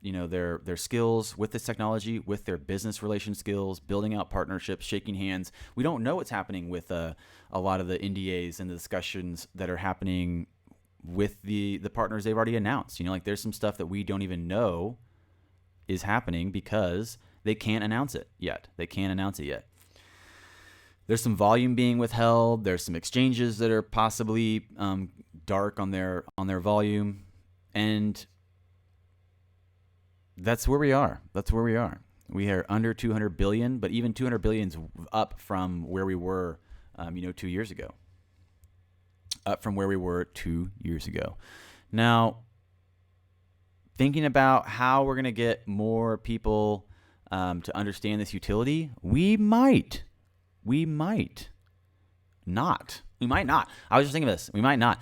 their skills with this technology, with their business relation skills, building out partnerships, shaking hands. We don't know what's happening with a lot of the NDAs and the discussions that are happening with the partners they've already announced. There's some stuff that we don't even know is happening because they can't announce it yet. There's some volume being withheld. There's some exchanges that are possibly dark on their volume, and that's where we are. We are under 200 billion, but even 200 billion's up from where we were, 2 years ago. Now, thinking about how we're going to get more people to understand this utility, we might not. I was just thinking of this. We might not.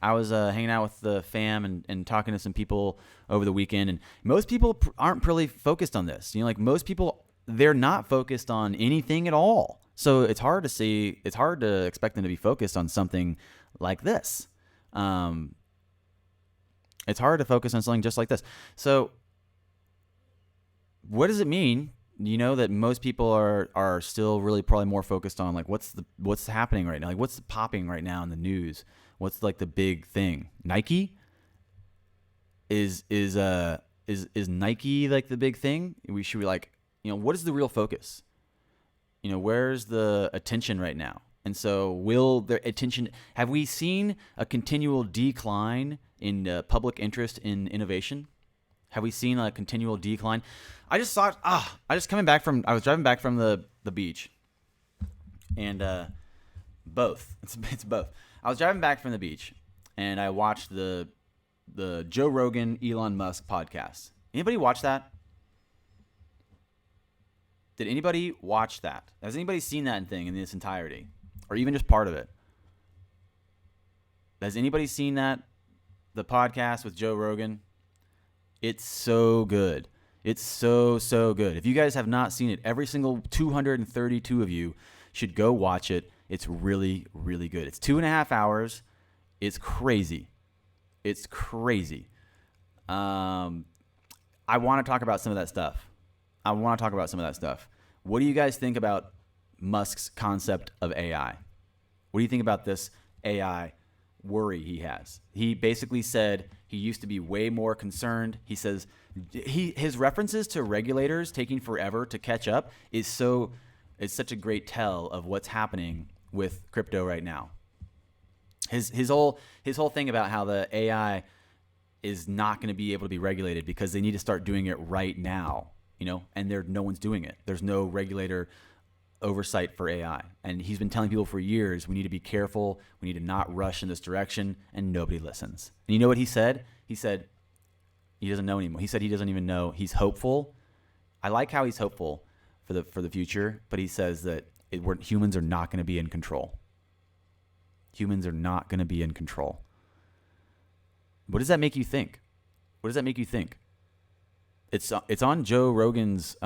I was hanging out with the fam and talking to some people over the weekend, and most people aren't really focused on this. Most people, they're not focused on anything at all. So it's hard to expect them to be focused on something like this. It's hard to focus on something just like this. So what does it mean? That most people are still really probably more focused on what's happening right now? What's popping right now in the news? What's the big thing? Nike? Is Nike the big thing? Should we what is the real focus? Where's the attention right now? And so will their attention, have we seen a continual decline in public interest in innovation? Have we seen a continual decline? I was driving back from the beach, and both. It's both. I was driving back from the beach, and I watched the Joe Rogan Elon Musk podcast. Anybody watch that? Did anybody watch that? Has anybody seen that thing in its entirety, or even just part of it? Has anybody seen that? The podcast with Joe Rogan? It's so good. It's so good. If you guys have not seen it, every single 232 of you should go watch it. It's really, really good. It's 2.5 hours. It's crazy. It's crazy. I want to talk about some of that stuff. What do you guys think about Musk's concept of AI? What do you think about this AI worry he has? He basically said he used to be way more concerned. He says his references to regulators taking forever to catch up is such a great tell of what's happening with crypto right now. His whole thing about how the AI is not going to be able to be regulated because they need to start doing it right now, and no one's doing it. There's no regulator oversight for AI. And he's been telling people for years, we need to be careful. We need to not rush in this direction, and nobody listens. And you know what he said? He said he doesn't know anymore. He said he doesn't even know. He's hopeful. I like how he's hopeful for the future, but he says that humans are not going to be in control. Humans are not going to be in control. What does that make you think? It's on Joe Rogan's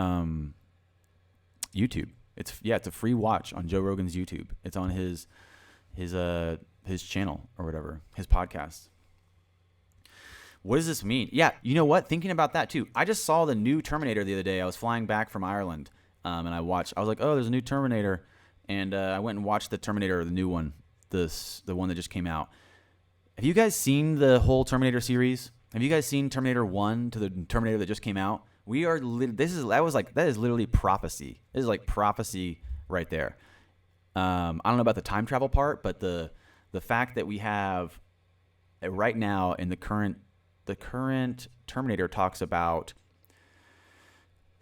YouTube. It's a free watch on Joe Rogan's YouTube. It's on his channel or whatever, his podcast. What does this mean? Yeah, you know what? Thinking about that too. I just saw the new Terminator the other day. I was flying back from Ireland, and I was like, oh, there's a new Terminator, and I went and watched the Terminator, the new one, the one that just came out. Have you guys seen the whole Terminator series? Have you guys seen Terminator 1 to the Terminator that just came out? That is literally prophecy. This is like prophecy right there. I don't know about the time travel part, but the fact that we have right now in the current Terminator talks about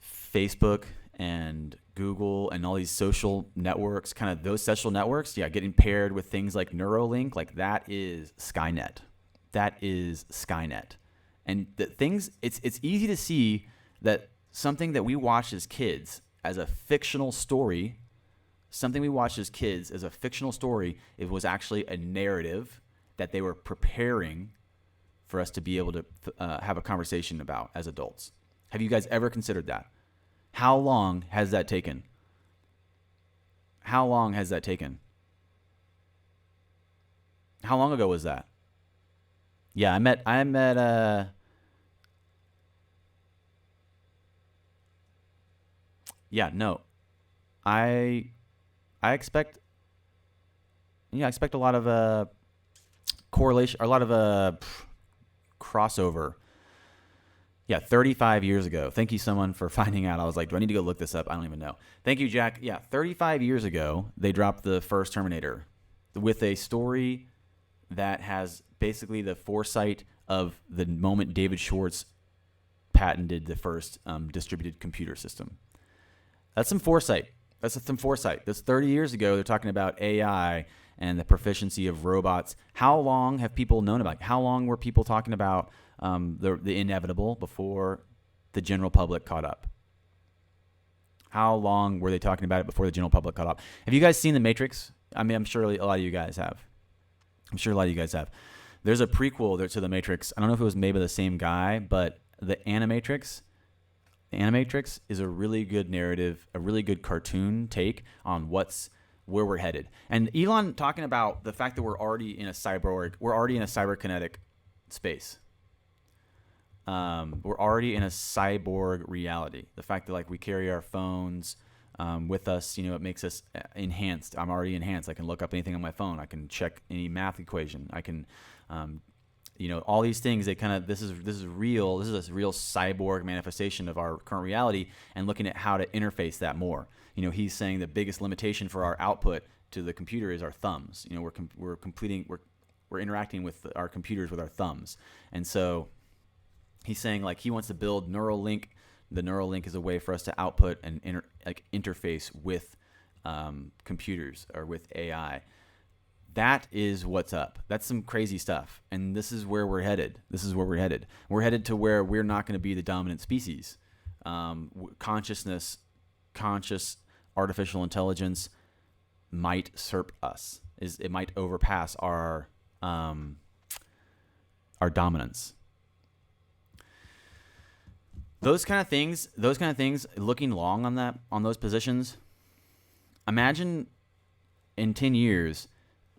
Facebook and Google and all these social networks, kind of those social networks, getting paired with things like Neuralink, like that is Skynet. And the things, it's easy to see that something that we watched as kids as a fictional story, it was actually a narrative that they were preparing for us to be able to have a conversation about as adults. Have you guys ever considered that? How long has that taken? How long ago was that? Yeah, I met yeah, no. I expect a lot of correlation, or a lot of crossover. Yeah, 35 years ago. Thank you, someone, for finding out. I was like, do I need to go look this up? I don't even know. Thank you, Jack. Yeah, 35 years ago, they dropped the first Terminator with a story that has basically the foresight of the moment David Schwartz patented the first distributed computer system. That's some foresight. That's 30 years ago. They're talking about AI and the proficiency of robots. How long have people known about it? How long were people talking about the inevitable before the general public caught up? How long were they talking about it before the general public caught up? Have you guys seen The Matrix? I mean, I'm sure a lot of you guys have. There's a prequel to The Matrix. I don't know if it was made by the same guy, but The Animatrix is a really good narrative, a really good cartoon take on where we're headed. And Elon talking about the fact that we're already in a cyberkinetic space. We're already in a cyborg reality. The fact that we carry our phones with us, it makes us enhanced. I'm already enhanced. I can look up anything on my phone. I can check any math equation. I can, all these things. This is real. This is a real cyborg manifestation of our current reality, and looking at how to interface that more. He's saying the biggest limitation for our output to the computer is our thumbs. We're interacting with our computers with our thumbs, and so he's saying like he wants to build Neuralink. The Neuralink is a way for us to output and interface with computers or with AI. That is what's up. That's some crazy stuff. And this is where we're headed. We're headed to where we're not going to be the dominant species. Conscious artificial intelligence might usurp us. It might overpass our dominance. Those kind of things, looking long on those positions. Imagine in 10 years,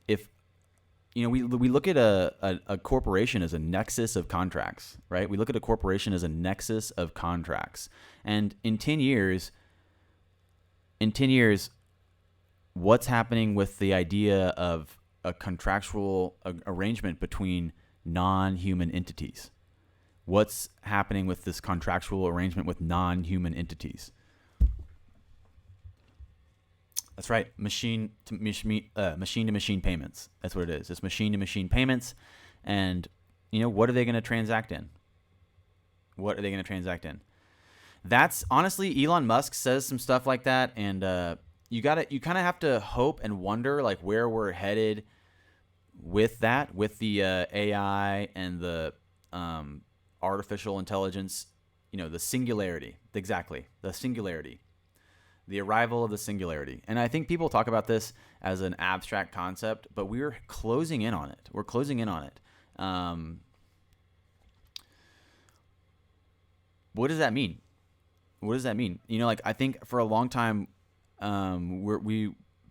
if, we look at a corporation as a nexus of contracts, right? We look at a corporation as a nexus of contracts. And in 10 years, what's happening with the idea of a contractual arrangement between non-human entities? What's happening with this contractual arrangement with non-human entities? That's right, machine to machine payments. That's what it is. It's machine to machine payments, and what are they going to transact in? That's honestly, Elon Musk says some stuff like that, and you kind of have to hope and wonder like where we're headed with that, with the AI and the artificial intelligence, the singularity, the arrival of the singularity. And I think people talk about this as an abstract concept, but we're closing in on it. What does that mean? I think for a long time,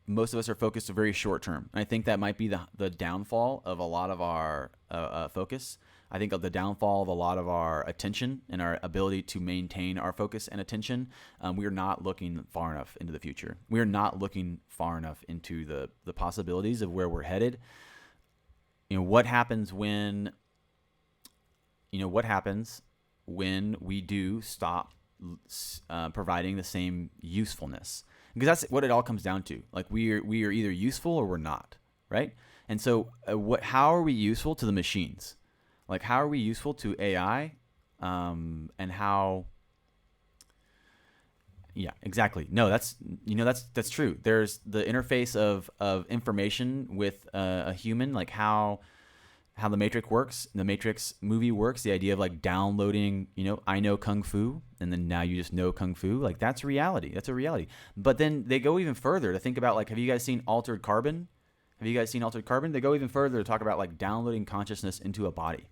most of us are focused very short term. And I think that might be the downfall of a lot of our focus. I think of the downfall of a lot of our attention and our ability to maintain our focus and attention. We are not looking far enough into the future. We are not looking far enough into the possibilities of where we're headed. What happens when we do stop providing the same usefulness? Because that's what it all comes down to. Like we are either useful or we're not, right? And so how are we useful to the machines? Like, how are we useful to AI? And how? Yeah, exactly. No, that's true. There's the interface of information with a human, like how the Matrix works. The Matrix movie works. The idea of like downloading, I know Kung Fu, and then now you just know Kung Fu. Like that's reality. That's a reality. But then they go even further to think about like, have you guys seen Altered Carbon? They go even further to talk about like downloading consciousness into a body.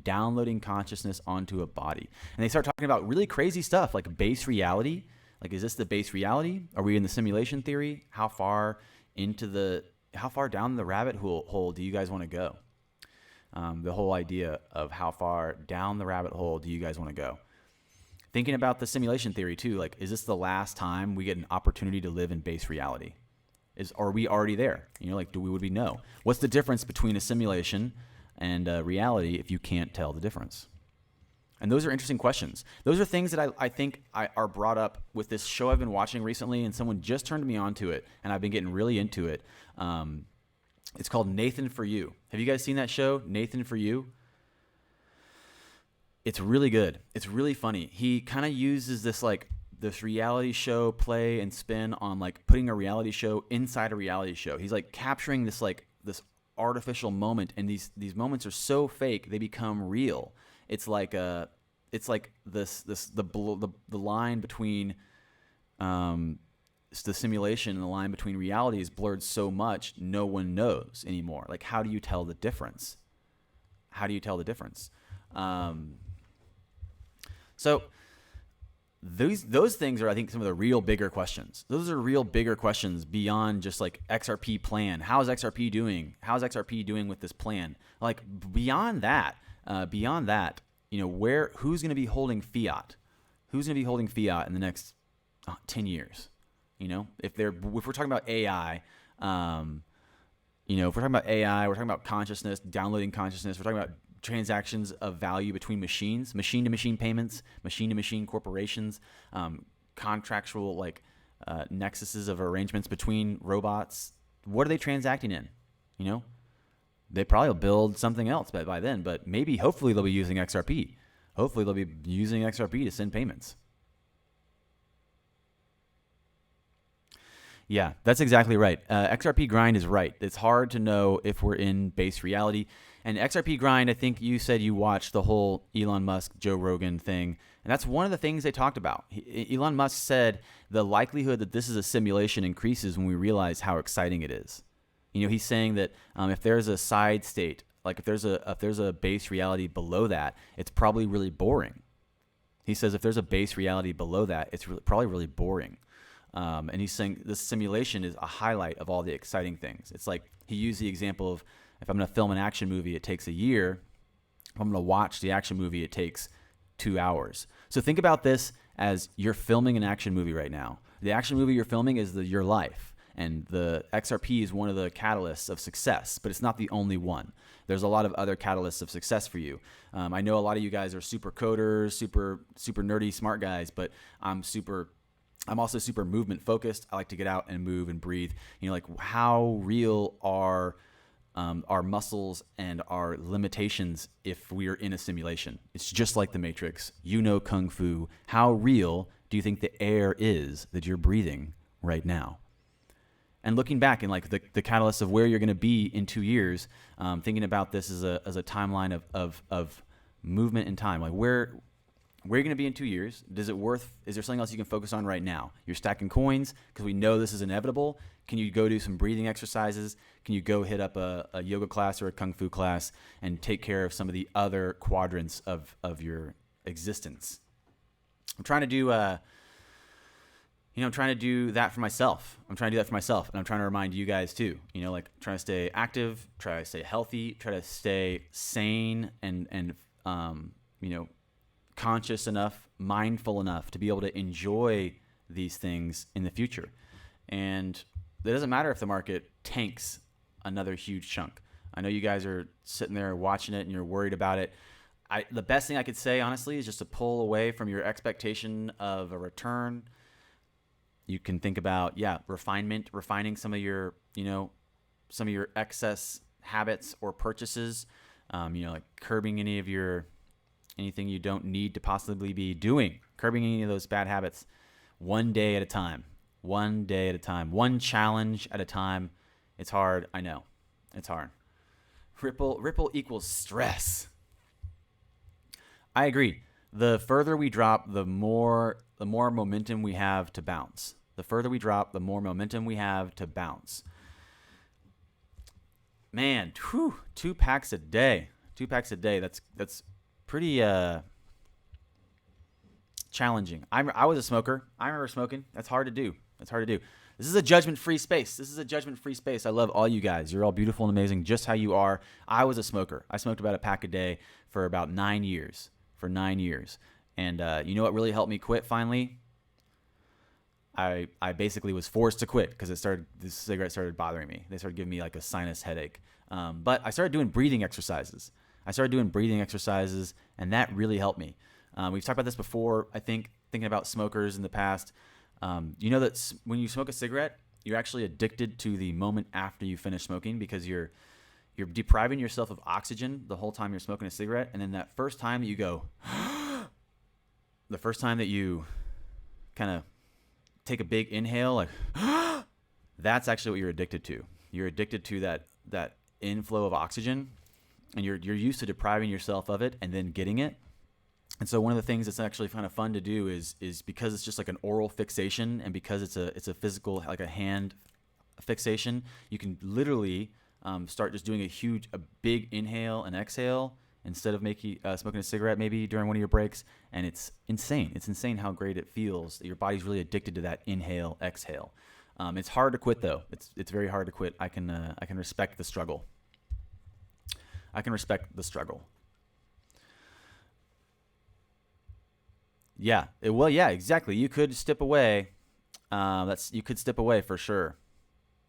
Downloading consciousness onto a body. And they start talking about really crazy stuff like base reality. Like, is this the base reality? Are we in the simulation theory? How far down the rabbit hole do you guys want to go? The whole idea of how far down the rabbit hole do you guys want to go? Thinking about the simulation theory too, like, is this the last time we get an opportunity to live in base reality? Are we already there? Would we know? What's the difference between a simulation and reality if you can't tell the difference? And those are interesting questions. Those are things that I think are brought up with this show I've been watching recently, and someone just turned me on to it, and I've been getting really into it. It's called Nathan for You. Have you guys seen that show, Nathan for You? It's really good. It's really funny. He kind of uses this reality show play and spin on like putting a reality show inside a reality show. He's like capturing this artificial moment, and these moments are so fake they become real. It's like the line between the simulation and the line between reality is blurred so much no one knows anymore. Like, how do you tell the difference? So those things are, I think, some of the real bigger questions. Those are real bigger questions beyond just like XRP plan. How's XRP doing? How's XRP doing with this plan? Like beyond that, who's going to be holding fiat? Who's going to be holding fiat in the next 10 years? If we're talking about AI, if we're talking about AI, we're talking about consciousness, downloading consciousness. We're talking about transactions of value between machines, machine-to-machine payments, machine-to-machine corporations, contractual nexuses of arrangements between robots. What are they transacting in? They probably will build something else by then, but maybe, hopefully, they'll be using XRP. hopefully they'll be using XRP to send payments. Yeah, that's exactly right. XRP grind is right. It's hard to know if we're in base reality. And XRP grind, I think you said you watched the whole Elon Musk, Joe Rogan thing. And that's one of the things they talked about. Elon Musk said the likelihood that this is a simulation increases when we realize how exciting it is. He's saying that if there's a side state, like if there's a base reality below that, it's probably really boring. He says if there's a base reality below that, it's probably really boring. And he's saying this simulation is a highlight of all the exciting things. It's like he used the example of if I'm going to film an action movie, it takes a year. If I'm going to watch the action movie, it takes 2 hours. So think about this as you're filming an action movie right now. The action movie you're filming is your life. And the XRP is one of the catalysts of success, but it's not the only one. There's a lot of other catalysts of success for you. I know a lot of you guys are super coders, super nerdy, smart guys, but I'm also super movement focused. I like to get out and move and breathe. Like how real are our muscles and our limitations if we are in a simulation? It's just like the Matrix. Kung Fu. How real do you think the air is that you're breathing right now? And looking back and like the catalyst of where you're going to be in 2 years, thinking about this as a timeline of movement in time, like where you're going to be in 2 years. Is there something else you can focus on right now? You're stacking coins because we know this is inevitable. Can you go do some breathing exercises? Can you go hit up a yoga class or a Kung Fu class and take care of some of the other quadrants of your existence? I'm trying to do that for myself. And I'm trying to remind you guys too. Like trying to stay active, try to stay healthy, try to stay sane and conscious enough, mindful enough to be able to enjoy these things in the future. And it doesn't matter if the market tanks another huge chunk. I know you guys are sitting there watching it and you're worried about it. The best thing I could say, honestly, is just to pull away from your expectation of a return. You can think about, refining some of your excess habits or purchases, like curbing anything you don't need to possibly be doing, curbing any of those bad habits one day at a time, one challenge at a time. It's hard. I know it's hard. Ripple equals stress. I agree. The further we drop, the more momentum we have to bounce. The further we drop, the more momentum we have to bounce. Man, 2 packs a day. 2 packs a day. That's pretty challenging. I was a smoker. I remember smoking. That's hard to do. This is a judgment-free space. I love all you guys. You're all beautiful and amazing just how you are. I was a smoker. I smoked about a pack a day for about 9 years. And you know what really helped me quit finally? I basically was forced to quit because this cigarette started bothering me. They started giving me like a sinus headache. But I started doing breathing exercises. And that really helped me. We've talked about this before, I think, thinking about smokers in the past. You know that when you smoke a cigarette, you're actually addicted to the moment after you finish smoking because you're depriving yourself of oxygen the whole time you're smoking a cigarette. And then that first time that you go, the first time that you kind of take a big inhale, like, that's actually what you're addicted to. You're addicted to that inflow of oxygen, and you're used to depriving yourself of it and then getting it. And so one of the things that's actually kind of fun to do is because it's just like an oral fixation, and because it's a physical, like a hand fixation, you can literally start just doing a big inhale and exhale instead of smoking a cigarette maybe during one of your breaks. And it's insane. It's insane how great it feels that your body's really addicted to that inhale, exhale. It's hard to quit though. It's very hard to quit. I can respect the struggle. Yeah. Yeah, exactly. You could step away. You could step away for sure.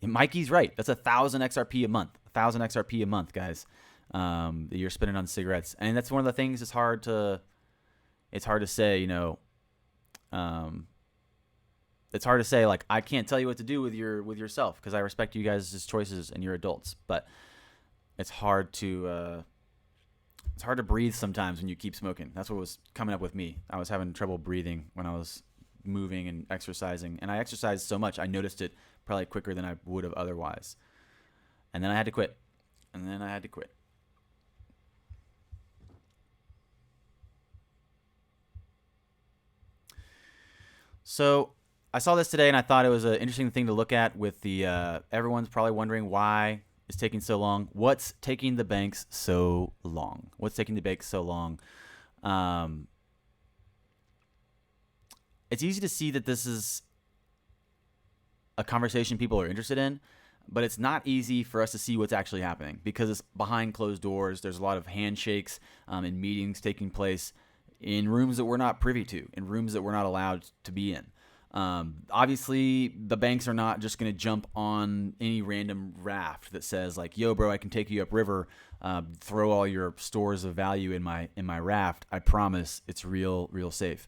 And Mikey's right. That's 1,000 XRP a month. 1,000 XRP a month, guys. That you're spending on cigarettes, and that's one of the things. It's hard to say. It's hard to say. Like, I can't tell you what to do with yourself because I respect you guys' choices and you're adults. But it's hard to It's hard to breathe sometimes when you keep smoking. That's what was coming up with me. I was having trouble breathing when I was moving and exercising. And I exercised so much, I noticed it probably quicker than I would have otherwise. And then I had to quit. So I saw this today and I thought it was an interesting thing to look at with the everyone's probably wondering why it's taking so long. What's taking the banks so long? It's easy to see that this is a conversation people are interested in, but it's not easy for us to see what's actually happening because it's behind closed doors. There's a lot of handshakes and meetings taking place in rooms that we're not privy to, in rooms that we're not allowed to be in. Obviously, the banks are not just going to jump on any random raft that says like, "Yo, bro, I can take you upriver. Throw all your stores of value in my raft. I promise it's real safe."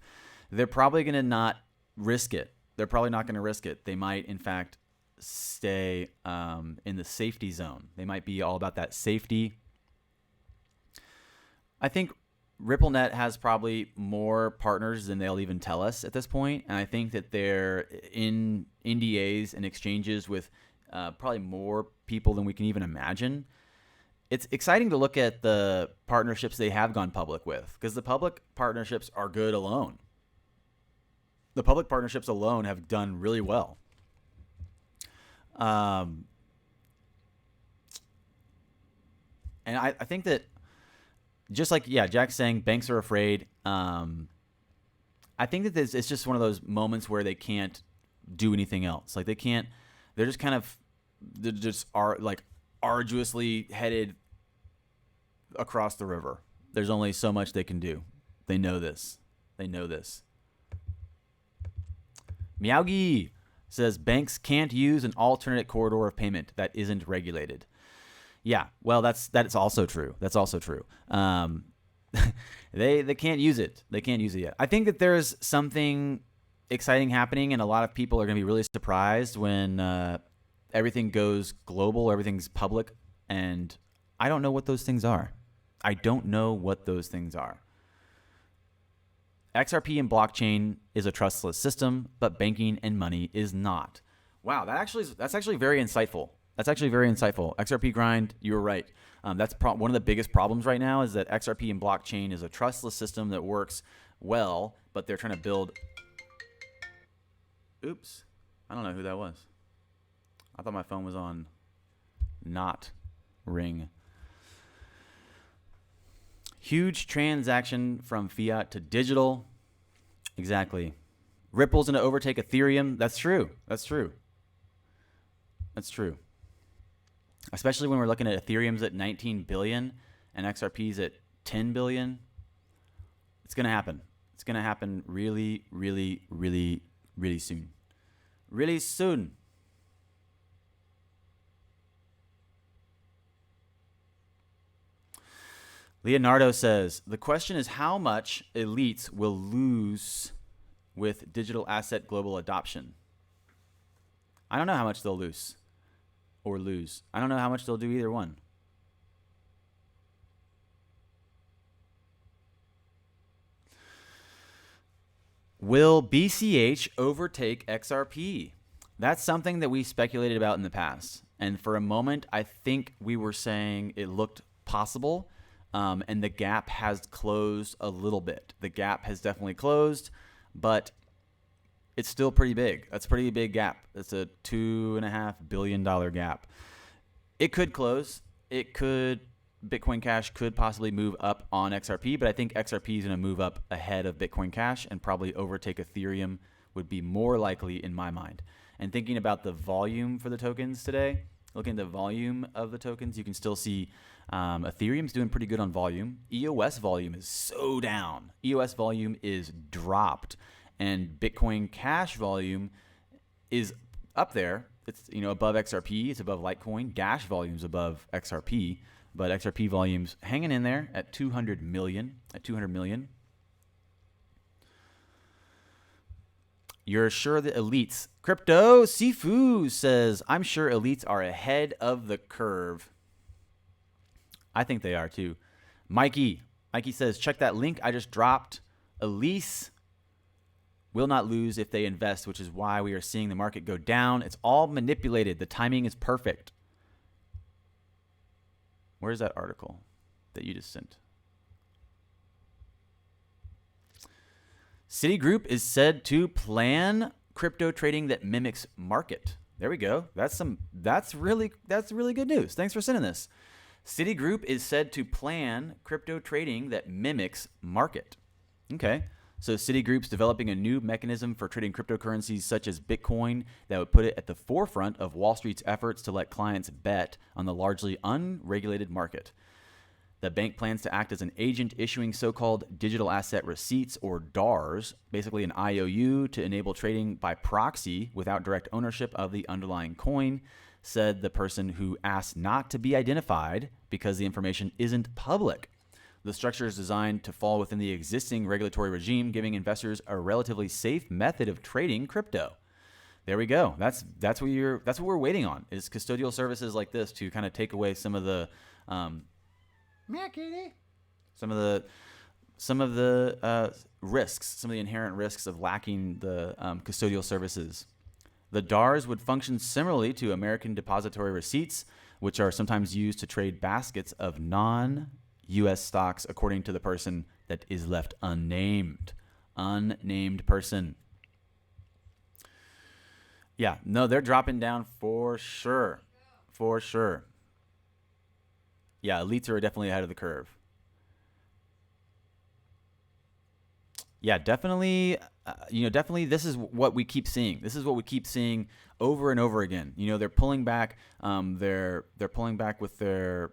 They're probably going to not risk it. They might, in fact, stay in the safety zone. They might be all about that safety. I think RippleNet has probably more partners than they'll even tell us at this point, and I think that they're in NDAs and exchanges with probably more people than we can even imagine. It's exciting to look at the partnerships they have gone public with, because the public partnerships are good alone. The public partnerships alone have done really well. And I think that just like, Jack's saying, banks are afraid. I think that it's just one of those moments where they can't do anything else. Like they're just arduously headed across the river. There's only so much they can do. They know this. Meowgi says banks can't use an alternate corridor of payment that isn't regulated. Yeah, well, that's also true. They can't use it. Yet. I think that there's something exciting happening, and a lot of people are going to be really surprised when everything goes global, everything's public, and I don't know what those things are. XRP and blockchain is a trustless system, but banking and money is not. Wow, that's actually very insightful. XRP grind, you were right. That's one of the biggest problems right now is that XRP and blockchain is a trustless system that works well, but they're trying to build. Oops, I don't know who that was. I thought my phone was on not ring. Huge transaction from fiat to digital. Exactly. Ripple's going to overtake Ethereum. That's true. Especially when we're looking at Ethereum's at 19 billion and XRP's at 10 billion. It's going to happen. It's going to happen really, really, really, really soon. Really soon. Leonardo says, the question is how much elites will lose with digital asset global adoption. I don't know how much they'll lose. I don't know how much they'll do either one. Will BCH overtake XRP? That's something that we speculated about in the past. And for a moment, I think we were saying it looked possible. And the gap has closed a little bit. The gap has definitely closed, but it's still pretty big. That's a pretty big gap. It's a $2.5 billion gap. It could close. Bitcoin Cash could possibly move up on XRP, but I think XRP is going to move up ahead of Bitcoin Cash and probably overtake Ethereum would be more likely in my mind. And thinking about the volume for the tokens today, looking at the volume of the tokens, you can still see Ethereum's doing pretty good on volume. EOS volume is so down. EOS volume is dropped. And Bitcoin Cash volume is up there. It's above XRP. It's above Litecoin. Dash volume's above XRP. But XRP volume's hanging in there at 200 million. You're sure the elites... Crypto Sifu says, I'm sure elites are ahead of the curve. I think they are too. Mikey says, check that link I just dropped. Elise will not lose if they invest, which is why we are seeing the market go down. It's all manipulated. The timing is perfect. Where's that article that you just sent? Citigroup is said to plan crypto trading that mimics market. There we go. That's really good news. Thanks for sending this. Citigroup is said to plan crypto trading that mimics market. Okay. So Citigroup's developing a new mechanism for trading cryptocurrencies such as Bitcoin that would put it at the forefront of Wall Street's efforts to let clients bet on the largely unregulated market. The bank plans to act as an agent issuing so-called digital asset receipts, or DARs, basically an IOU, to enable trading by proxy without direct ownership of the underlying coin, said the person who asked not to be identified because the information isn't public. The structure is designed to fall within the existing regulatory regime, giving investors a relatively safe method of trading crypto. There we go. That's what we're waiting on, is custodial services like this to kind of take away some of the risks, some of the inherent risks of lacking the custodial services. The DARs would function similarly to American depository receipts, which are sometimes used to trade baskets of non-U.S. stocks, according to the person that is left unnamed. Unnamed person. Yeah, no, they're dropping down for sure. For sure. Yeah, elites are definitely ahead of the curve. Yeah, definitely. Definitely. This is what we keep seeing. This is what we keep seeing over and over again. They're pulling back. They're pulling back with their,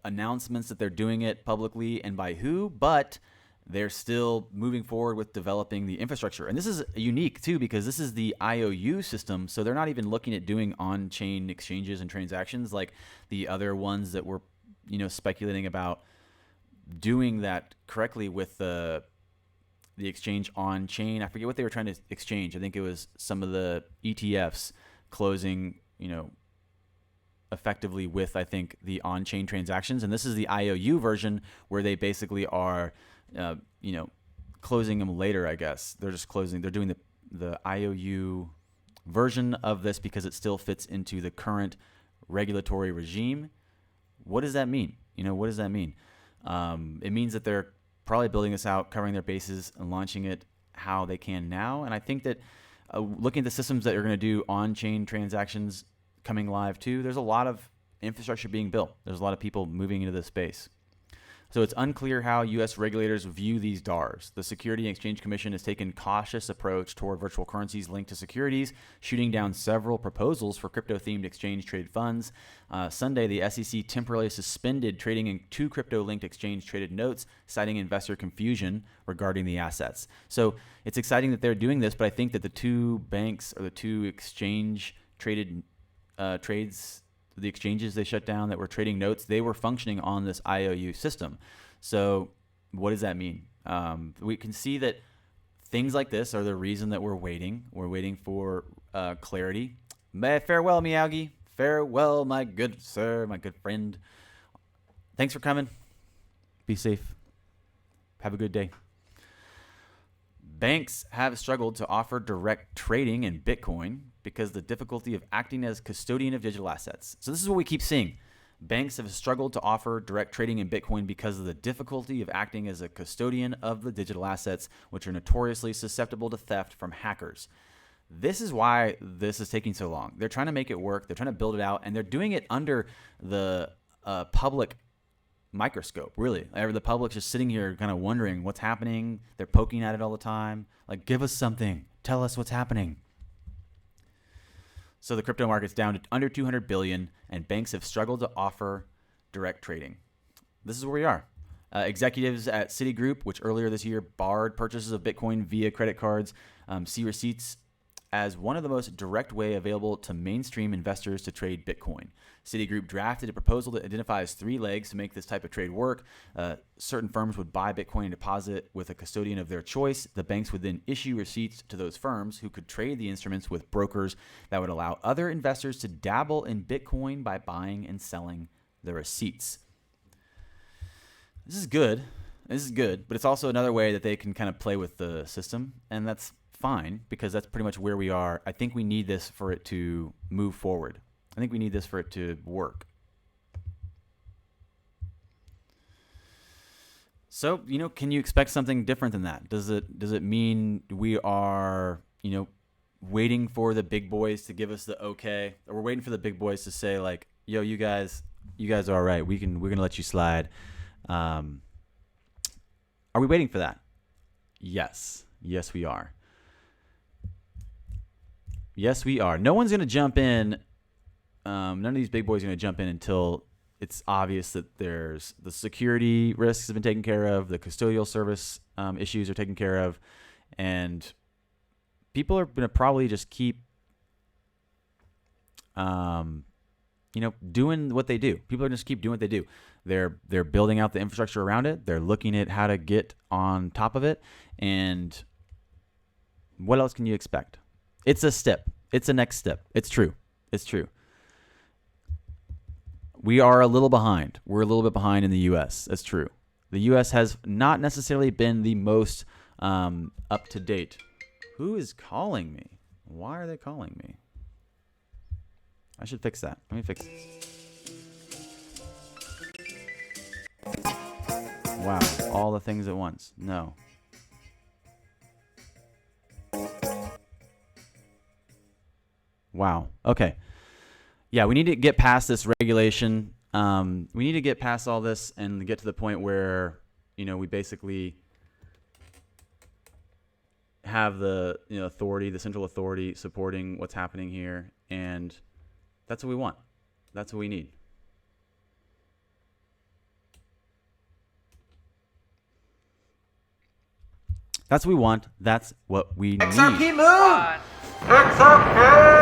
announcements that they're doing it publicly and by who, but they're still moving forward with developing the infrastructure. And this is unique too, because this is the IOU system. So they're not even looking at doing on-chain exchanges and transactions like the other ones that were, speculating about doing that correctly with the exchange on chain. I forget what they were trying to exchange. I think it was some of the ETFs closing, effectively with, I think, the on-chain transactions. And this is the IOU version where they basically are, closing them later, I guess. They're just closing. They're doing the IOU version of this because it still fits into the current regulatory regime. What does that mean? What does that mean? It means that they're probably building this out, covering their bases, and launching it how they can now. And I think that looking at the systems that are going to do on-chain transactions coming live too, there's a lot of infrastructure being built. There's a lot of people moving into this space. So it's unclear how U.S. regulators view these DARs. The Security and Exchange Commission has taken a cautious approach toward virtual currencies linked to securities, shooting down several proposals for crypto-themed exchange-traded funds. Sunday, the SEC temporarily suspended trading in 2 crypto-linked exchange-traded notes, citing investor confusion regarding the assets. So it's exciting that they're doing this, but I think that the 2 banks or the 2 exchange-traded trades, the exchanges they shut down that were trading notes, they were functioning on this IOU system. So what does that mean? We can see that things like this are the reason that we're waiting. We're waiting for clarity. Farewell, Miyagi. Farewell, my good sir, my good friend. Thanks for coming. Be safe. Have a good day. Banks have struggled to offer direct trading in Bitcoin because of the difficulty of acting as custodian of digital assets. So this is what we keep seeing. Banks have struggled to offer direct trading in Bitcoin because of the difficulty of acting as a custodian of the digital assets, which are notoriously susceptible to theft from hackers. This is why this is taking so long. They're trying to make it work. They're trying to build it out, and they're doing it under the public microscope, really. The public's just sitting here kind of wondering what's happening. They're poking at it all the time. Like, give us something. Tell us what's happening. So the crypto market's down to under 200 billion, and banks have struggled to offer direct trading. This is where we are. Executives at Citigroup, which earlier this year barred purchases of Bitcoin via credit cards, see receipts as one of the most direct way available to mainstream investors to trade Bitcoin. Citigroup drafted a proposal that identifies 3 legs to make this type of trade work. Certain firms would buy Bitcoin and deposit with a custodian of their choice. The banks would then issue receipts to those firms who could trade the instruments with brokers that would allow other investors to dabble in Bitcoin by buying and selling the receipts. This is good. This is good, but it's also another way that they can kind of play with the system, and that's fine because that's pretty much where we are. I think we need this for it to move forward. I think we need this for it to work. So, can you expect something different than that? Does it mean we are, waiting for the big boys to give us the okay, or we're waiting for the big boys to say like, yo, you guys are all right. We're gonna let you slide. Are we waiting for that? Yes, we are. Yes, we are. No one's gonna jump in. None of these big boys are gonna jump in until it's obvious that there's the security risks have been taken care of, the custodial service issues are taken care of, and people are going to probably just keep, doing what they do. People are just keep doing what they do. They're building out the infrastructure around it. They're looking at how to get on top of it. And what else can you expect? It's a step. It's a next step. It's true. We are a little behind. We're a little bit behind in the U.S. That's true. The U.S. has not necessarily been the most up to date. Who is calling me? Why are they calling me? I should fix that. Let me fix this. Wow. All the things at once. No. Wow. Okay. Yeah, we need to get past this regulation. We need to get past all this and get to the point where, we basically have the authority, the central authority supporting what's happening here, and that's what we want. That's what we need. That's what we want. That's what we need. XRP move! XRP!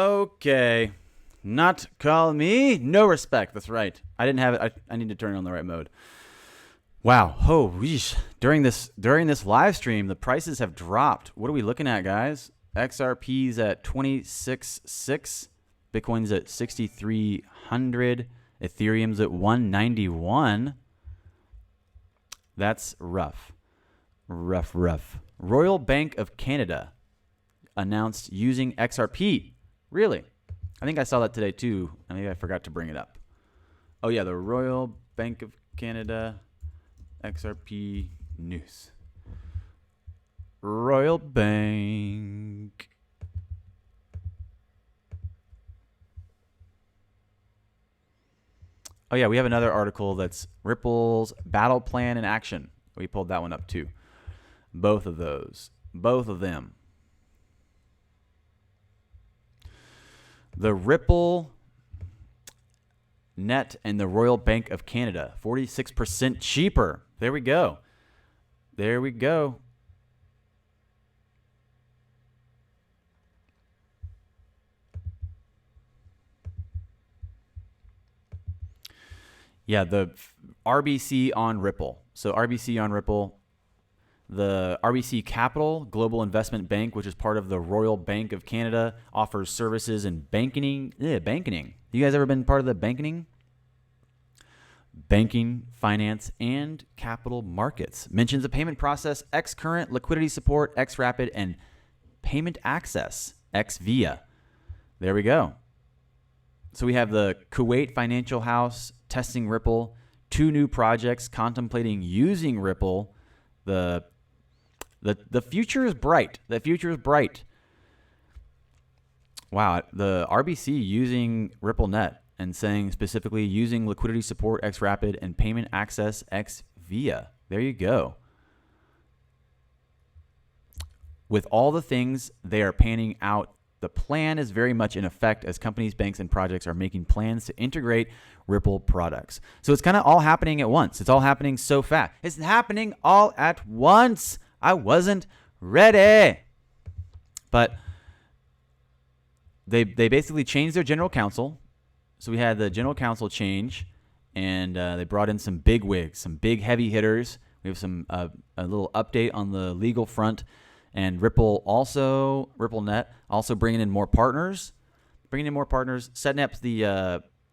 Okay. Not call me. No respect. That's right. I didn't have it. I need to turn it on the right mode. Wow. Oh, weesh. During this live stream, the prices have dropped. What are we looking at, guys? XRP's at 26.6. Bitcoin's at 6,300. Ethereum's at 191. That's rough. Rough. Royal Bank of Canada announced using XRP. Really? I think I saw that today too. Maybe I forgot to bring it up. Oh yeah, the Royal Bank of Canada XRP news. Royal Bank. Oh yeah, we have another article that's Ripple's Battleplan in action. We pulled that one up too. Both of those. Both of them. The RippleNet and the Royal Bank of Canada. 46% cheaper. There we go. Yeah, the RBC on Ripple. So RBC on Ripple, the RBC Capital Global Investment Bank, which is part of the Royal Bank of Canada, offers services in banking. Banking. You guys ever been part of the banking? Banking, finance, and capital markets. Mentions a payment process, xCurrent, liquidity support, xRapid, and payment access, xVia. There we go. So we have the Kuwait Financial House testing Ripple, 2 new projects contemplating using Ripple. The future is bright. The future is bright. Wow, the RBC using RippleNet and saying specifically using liquidity support xRapid and payment access xVia. There you go. With all the things they are panning out, the plan is very much in effect as companies, banks, and projects are making plans to integrate Ripple products. So it's kind of all happening at once. It's all happening so fast. It's happening all at once. I wasn't ready. But they basically changed their general counsel. So we had the general counsel change, and they brought in some big wigs, some big heavy hitters. We have some a little update on the legal front. And RippleNet also bringing in more partners, setting up the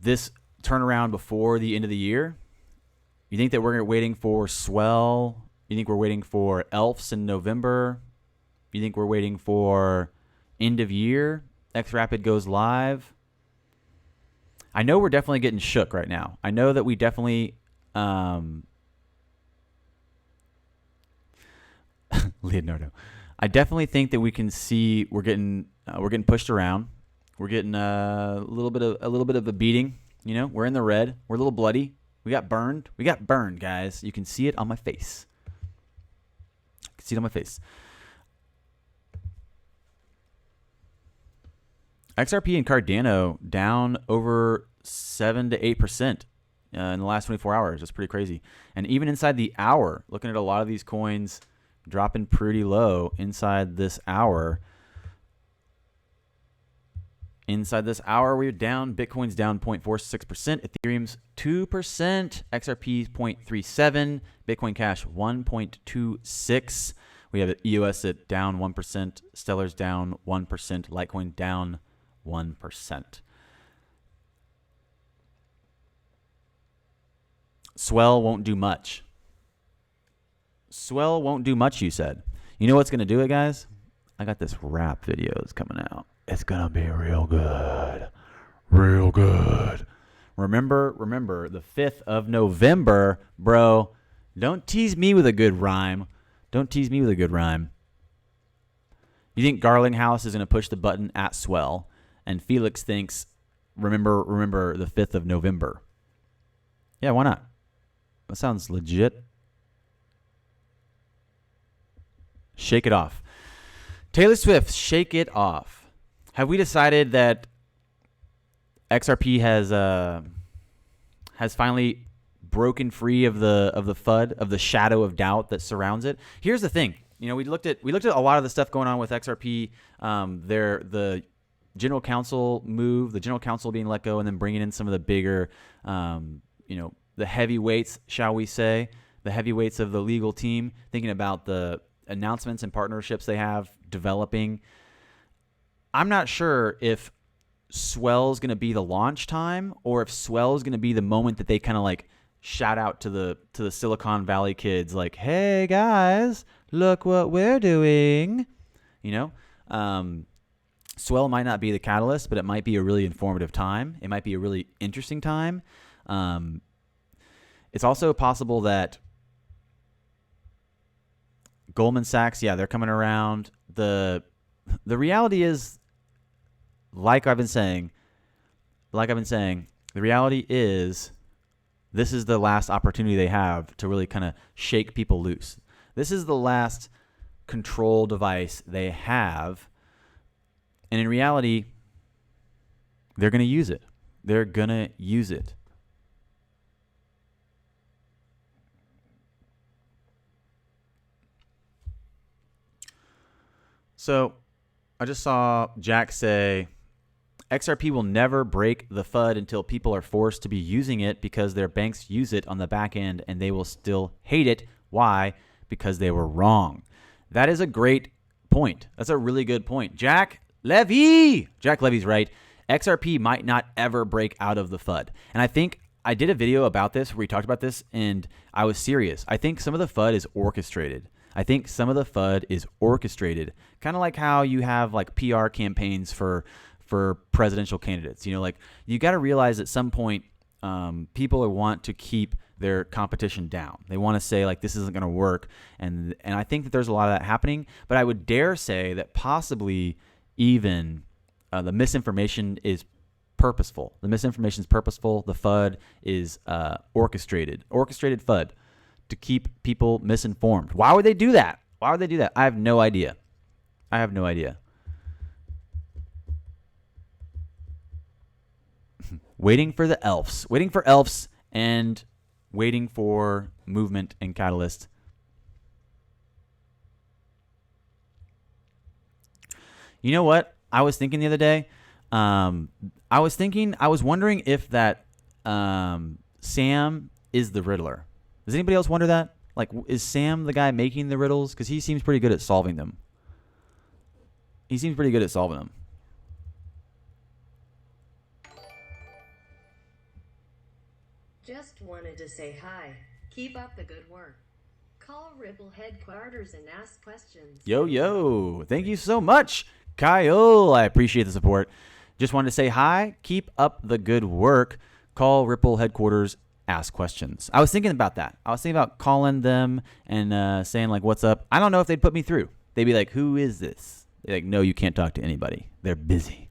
this turnaround before the end of the year? You think that we're waiting for Swell? You think we're waiting for Elfs in November? You think we're waiting for end of year? xRapid goes live? I know we're definitely getting shook right now. I know that we definitely... Leonardo. I definitely think that we can see we're getting pushed around. We're getting a little bit of a beating. You know, we're in the red. We're a little bloody. We got burned. We got burned, guys. You can see it on my face. You can see it on my face. XRP and Cardano down over 7 to 8% in the last 24 hours. That's pretty crazy. And even inside the hour, looking at a lot of these coins dropping pretty low inside this hour. Inside this hour, we're down. Bitcoin's down 0.46%. Ethereum's 2%. XRP's 0.37. Bitcoin Cash 1.26. We have EOS at down 1%. Stellar's down 1%. Litecoin down 1%. Swell won't do much. Swell won't do much, you said. You know what's going to do it, guys? I got this rap videos coming out. It's going to be real good. Real good. Remember, the 5th of November, bro. Don't tease me with a good rhyme. Don't tease me with a good rhyme. You think Garlinghouse is going to push the button at Swell, and Felix thinks, remember the 5th of November. Yeah, why not? That sounds legit. Shake it off. Taylor Swift, shake it off. Have we decided that XRP has finally broken free of the FUD, of the shadow of doubt that surrounds it? Here's the thing. You know, we looked at a lot of the stuff going on with XRP. The general counsel move, the general counsel being let go, and then bringing in some of the bigger, the heavyweights, shall we say, the heavyweights of the legal team, thinking about the announcements and partnerships they have developing. I'm not sure if Swell's going to be the launch time, or if Swell's going to be the moment that they kind of like shout out to the Silicon Valley kids, like, "Hey guys, look what we're doing." You know, Swell might not be the catalyst, but it might be a really informative time. It might be a really interesting time. It's also possible that Goldman Sachs, yeah, they're coming around. The reality is, like I've been saying, the reality is this is the last opportunity they have to really kind of shake people loose. This is the last control device they have. And in reality, they're going to use it. They're going to use it. So I just saw Jack say, XRP will never break the FUD until people are forced to be using it because their banks use it on the back end and they will still hate it. Why? Because they were wrong. That is a great point. That's a really good point. Jack Levy's right. XRP might not ever break out of the FUD. And I think I did a video about this where we talked about this, and I was serious. I think some of the FUD is orchestrated. Kind of like how you have like PR campaigns for presidential candidates. You know, like you got to realize at some point people want to keep their competition down. They want to say like this isn't going to work, and I think that there's a lot of that happening. But I would dare say that possibly even the misinformation is purposeful. The misinformation is purposeful. The FUD is orchestrated FUD to keep people misinformed. Why would they do that? I have no idea. Waiting for elves, and waiting for movement and catalyst. You know what I was thinking the other day? I was wondering if that Sam is the Riddler. Does anybody else wonder that? Like, is Sam the guy making the riddles? Because he seems pretty good at solving them. Just wanted to say hi. Keep up the good work. Call Ripple headquarters and ask questions. Yo. Thank you so much, Kyle. I appreciate the support. Just wanted to say hi. Keep up the good work. Call Ripple headquarters. Ask questions. I was thinking about that. I was thinking about calling them and saying like, what's up? I don't know if they'd put me through. They'd be like, who is this? They're like, no, you can't talk to anybody. They're busy.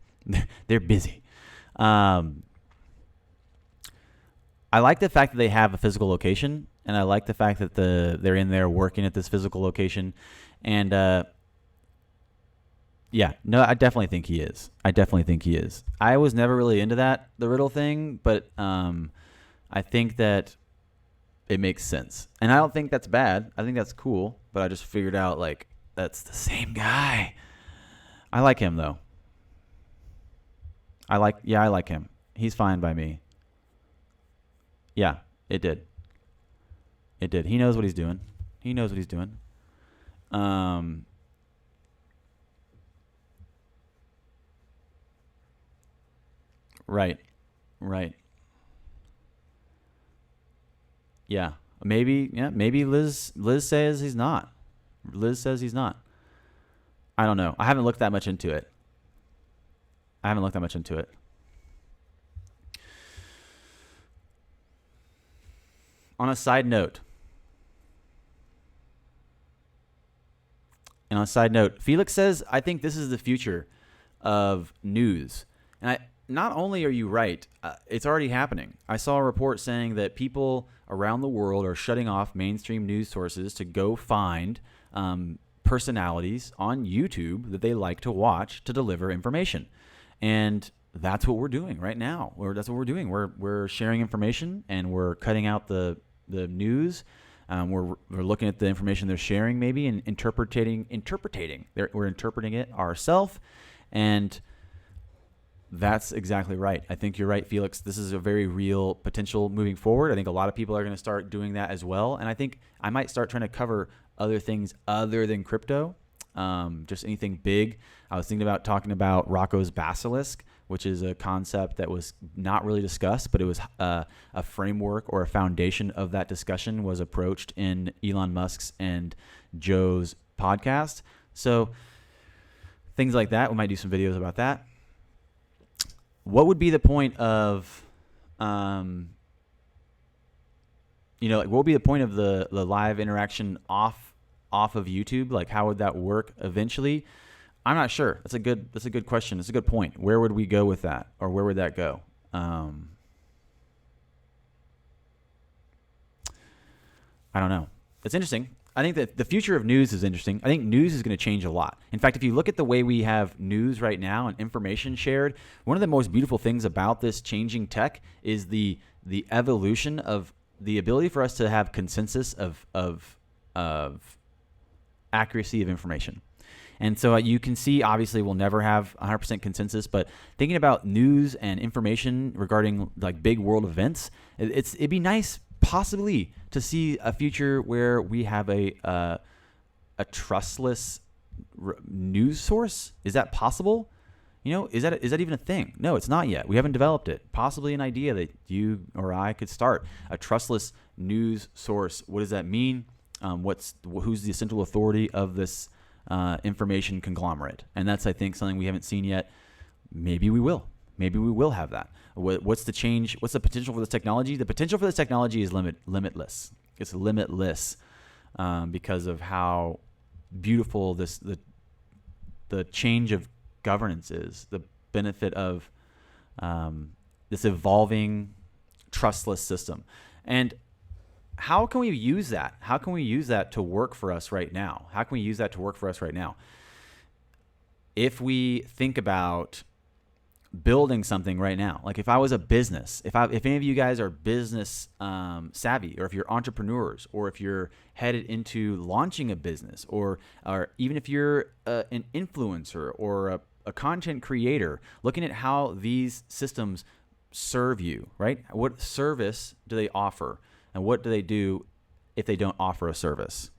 They're busy. I like the fact that they have a physical location, and I like the fact that they're in there working at this physical location. And yeah, no, I definitely think he is. I was never really into that, the riddle thing, but I think that it makes sense. And I don't think that's bad. I think that's cool, but I just figured out like that's the same guy. I like him though. I like him. He's fine by me. Yeah, it did. He knows what he's doing. Right. Yeah. Maybe Liz says he's not. I don't know. I haven't looked that much into it. On a side note, Felix says, I think this is the future of news. And not only are you right, it's already happening. I saw a report saying that people around the world are shutting off mainstream news sources to go find personalities on YouTube that they like to watch to deliver information. And that's what we're doing right now. We're sharing information, and we're cutting out the news. We're looking at the information they're sharing maybe and interpreting. We're interpreting it ourselves, and that's exactly right. I think you're right, Felix. This is a very real potential moving forward. I think a lot of people are going to start doing that as well. And I think I might start trying to cover other things other than crypto, just anything big. I was thinking about talking about Rocco's Basilisk, which is a concept that was not really discussed, but it was a framework or a foundation of that discussion was approached in Elon Musk's and Joe's podcast. So things like that. We might do some videos about that. What would be the point of, what would be the point of the live interaction off of YouTube? Like, how would that work eventually? I'm not sure. That's a good question. It's a good point. Where would we go with that, or where would that go? I don't know. It's interesting. I think that the future of news is interesting. I think news is going to change a lot. In fact, if you look at the way we have news right now and information shared, one of the most beautiful things about this changing tech is the evolution of the ability for us to have consensus of accuracy of information. And so you can see, obviously, we'll never have 100% consensus, but thinking about news and information regarding like big world events, it'd be nice possibly to see a future where we have a trustless news source. Is that possible? Is that even a thing? No, it's not yet. We haven't developed it. Possibly an idea that you or I could start a trustless news source. What does that mean? Who's the central authority of this information conglomerate? And that's, I think, something we haven't seen yet. Maybe we will. Maybe we will have that. What's the change? What's the potential for this technology? The potential for this technology is limitless. It's limitless because of how beautiful the change of governance is. The benefit of this evolving trustless system. And how can we use that? How can we use that to work for us right now? If we think about building something right now, like if I was a business, if any of you guys are business savvy, or if you're entrepreneurs, or if you're headed into launching a business, or even if you're an influencer or a content creator, looking at how these systems serve you, right? What service do they offer? And what do they do if they don't offer a service?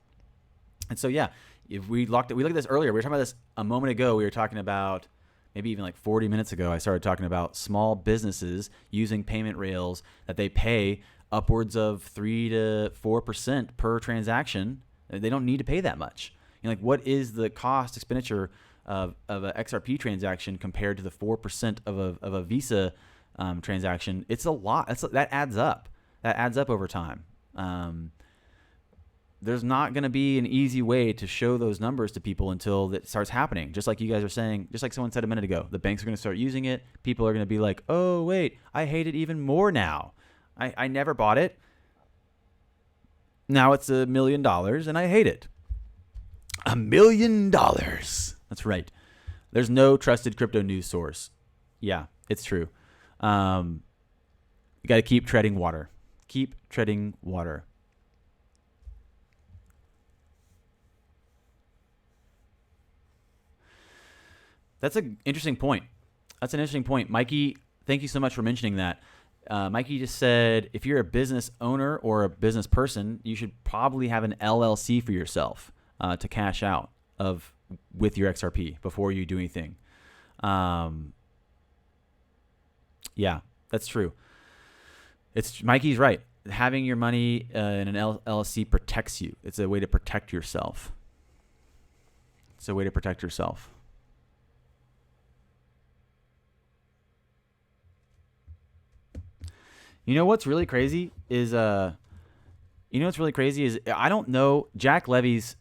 And so, yeah, if we looked at this earlier. We were talking about this a moment ago. We were talking about, maybe even like 40 minutes ago, I started talking about small businesses using payment rails that they pay upwards of 3 to 4% per transaction. They don't need to pay that much. Like, what is the cost expenditure of an XRP transaction compared to the 4% of a Visa transaction? It's a lot. That adds up. That adds up over time. There's not going to be an easy way to show those numbers to people until it starts happening. Just like you guys are saying, just like someone said a minute ago, the banks are going to start using it. People are going to be like, oh, wait, I hate it even more now. I never bought it. Now it's $1 million and I hate it. $1 million. That's right. There's no trusted crypto news source. Yeah, it's true. You got to keep treading water. Keep treading water. That's an interesting point. Mikey, thank you so much for mentioning that. Mikey just said, if you're a business owner or a business person, you should probably have an LLC for yourself to cash out with your XRP before you do anything. Yeah, that's true. Mikey's right. Having your money in an LLC protects you. It's a way to protect yourself. You know what's really crazy is I don't know. Jack Levy's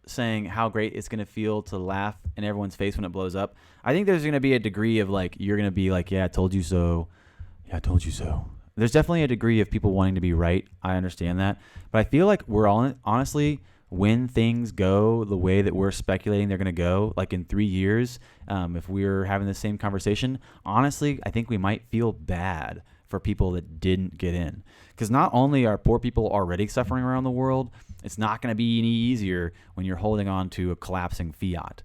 saying how great it's gonna feel to laugh in everyone's face when it blows up. I think there's gonna be a degree of like, you're gonna be like, yeah, I told you so. Yeah, I told you so. There's definitely a degree of people wanting to be right. I understand that, but I feel like we're all honestly, when things go the way that we're speculating they're gonna go, like in 3 years, if we're having the same conversation, honestly, I think we might feel bad for people that didn't get in. Because not only are poor people already suffering around the world, it's not going to be any easier when you're holding on to a collapsing fiat.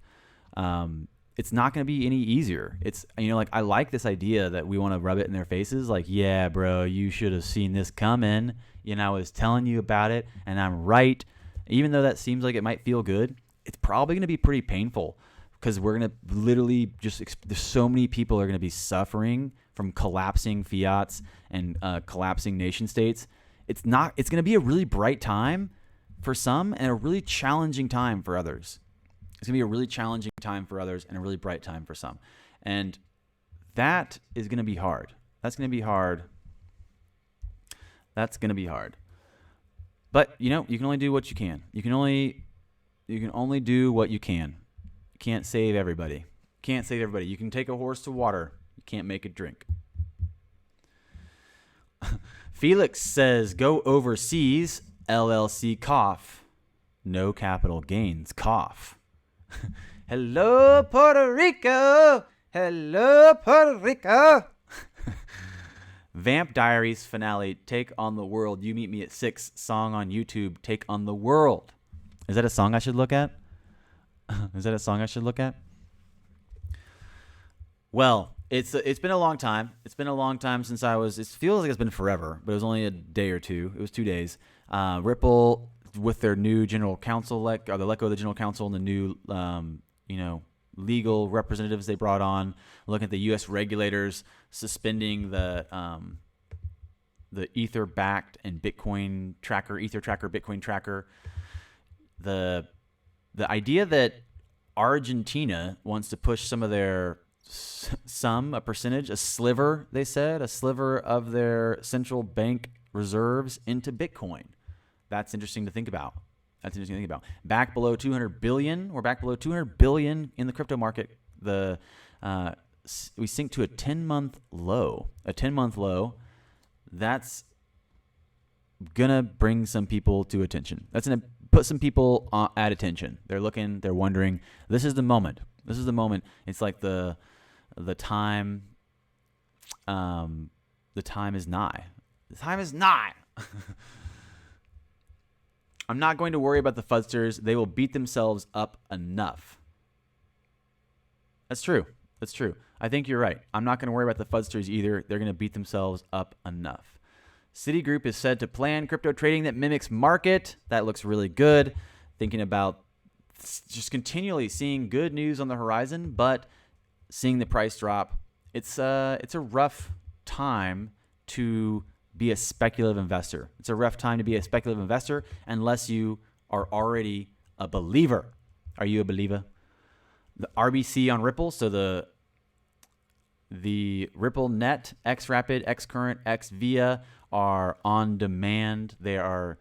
It's not going to be any easier. It's, like, I like this idea that we want to rub it in their faces. Like, yeah, bro, you should have seen this coming. I was telling you about it, and I'm right. Even though that seems like it might feel good, it's probably going to be pretty painful, because we're going to literally there's so many people are going to be suffering from collapsing fiats and collapsing nation states. It's going to be a really bright time for some and a really challenging time for others. It's going to be a really challenging time for others and a really bright time for some. And that is going to be hard. That's going to be hard. But, you can only do what you can. You can only do what you can. You can't save everybody. You can take a horse to water. You can't make it drink. Felix says, go overseas, LLC cough. No capital gains cough. Hello, Puerto Rico. Vamp Diaries finale, Take on the World. You Meet Me at 6. Song on YouTube, Take on the World. Is that a song I should look at? Well, it's been a long time. It's been a long time since it feels like it's been forever, but it was only a day or two. It was 2 days. Ripple, with their new general counsel, they let go of the general counsel and the new, legal representatives they brought on, looking at the U.S. regulators suspending the Ether-backed and Bitcoin tracker, Ether tracker, Bitcoin tracker. The idea that Argentina wants to push a percentage, a sliver of their central bank reserves into Bitcoin. That's interesting to think about. Back below 200 billion. We're back below 200 billion in the crypto market. We sink to a 10-month low. That's gonna bring some people to attention. That's gonna put some people at attention. They're looking. They're wondering. This is the moment. It's like the time. The time is nigh. I'm not going to worry about the fudsters. They will beat themselves up enough. That's true. I think you're right. I'm not going to worry about the fudsters either. They're going to beat themselves up enough. Citigroup is said to plan crypto trading that mimics market. That looks really good. Thinking about just continually seeing good news on the horizon, but seeing the price drop. It's a rough time to be a speculative investor. It's a rough time to be a speculative investor unless you are already a believer. Are you a believer? The RBC on Ripple, so the RippleNet, xRapid, xCurrent, xVia are on demand. They are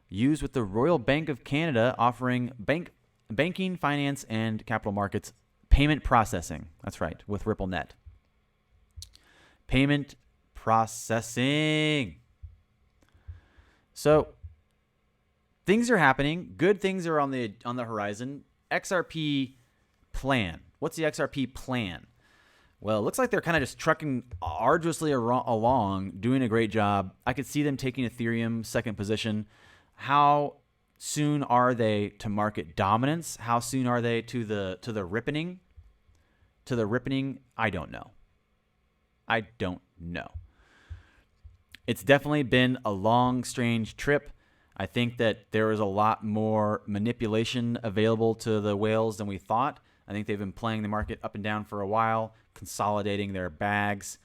used with the Royal Bank of Canada, offering banking, finance, and capital markets payment processing. That's right, with RippleNet. Payment processing. So things are happening. Good things are on the horizon. XRP plan. What's the XRP plan? Well, it looks like they're kind of just trucking arduously along, doing a great job. I could see them taking Ethereum second position. How soon are they to market dominance? How soon are they to the rippening? To the rippening, I don't know. I don't know. It's definitely been a long, strange trip. I think that there is a lot more manipulation available to the whales than we thought. I think they've been playing the market up and down for a while, consolidating their bags.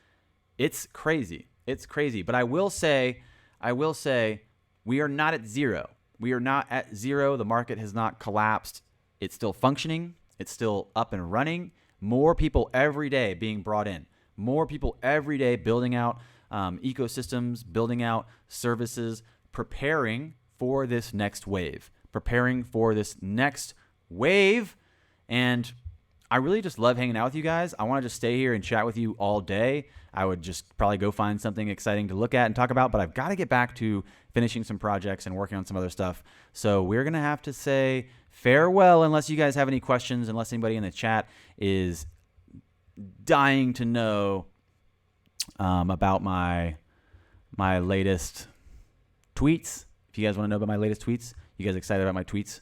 It's crazy. It's crazy. But I will say, we are not at zero. We are not at zero. The market has not collapsed. It's still functioning. It's still up and running. More people every day being brought in. More people every day building out ecosystems, building out services, preparing for this next wave. And I really just love hanging out with you guys. I want to just stay here and chat with you all day. I would just probably go find something exciting to look at and talk about, but I've got to get back to finishing some projects and working on some other stuff. So we're going to have to say farewell unless you guys have any questions, unless anybody in the chat is dying to know about my latest tweets. If you guys want to know about my latest tweets, you guys excited about my tweets?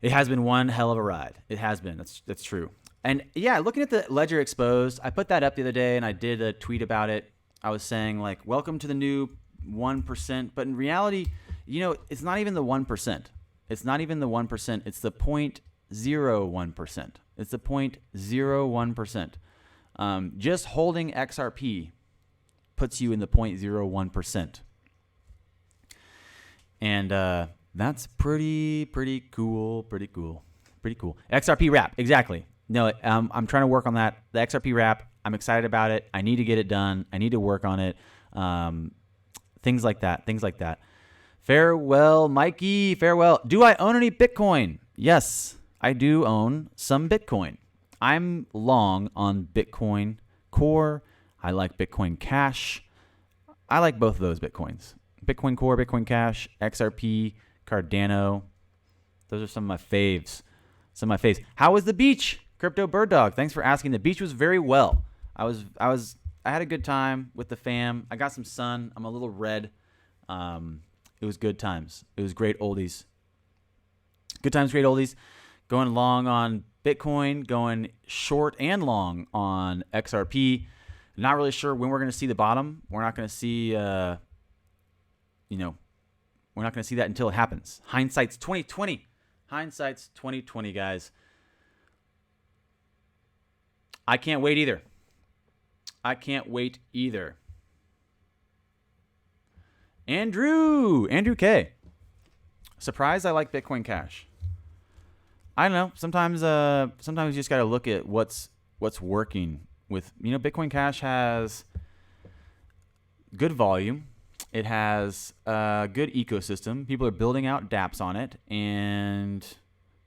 It has been one hell of a ride. It has been. That's true. And yeah, looking at the ledger exposed, I put that up the other day and I did a tweet about it. I was saying like, welcome to the new 1%. But in reality, it's not even the 1%. It's not even the 1%. It's the 0.01%. It's the 0.01%. Just holding XRP puts you in the 0.01%. And that's pretty cool. XRP wrap, exactly. No, I'm trying to work on that. The XRP wrap, I'm excited about it. I need to get it done. I need to work on it. Things like that. Farewell, Mikey. Farewell. Do I own any Bitcoin? Yes, I do own some Bitcoin. I'm long on Bitcoin Core. I like Bitcoin Cash. I like both of those Bitcoins. Bitcoin Core, Bitcoin Cash, XRP, Cardano. Those are some of my faves. How was the beach? Crypto Bird Dog, thanks for asking. The beach was very well. I had a good time with the fam. I got some sun. I'm a little red. It was good times. It was great oldies. Good times, great oldies. Going long on Bitcoin, going short and long on XRP. Not really sure when we're going to see the bottom. We're not going to see, we're not going to see that until it happens. Hindsight's 2020. Hindsight's 2020, guys. I can't wait either. Andrew K. Surprised I like Bitcoin Cash. I don't know. Sometimes you just got to look at what's working with, Bitcoin Cash has good volume. It has a good ecosystem. People are building out dApps on it, and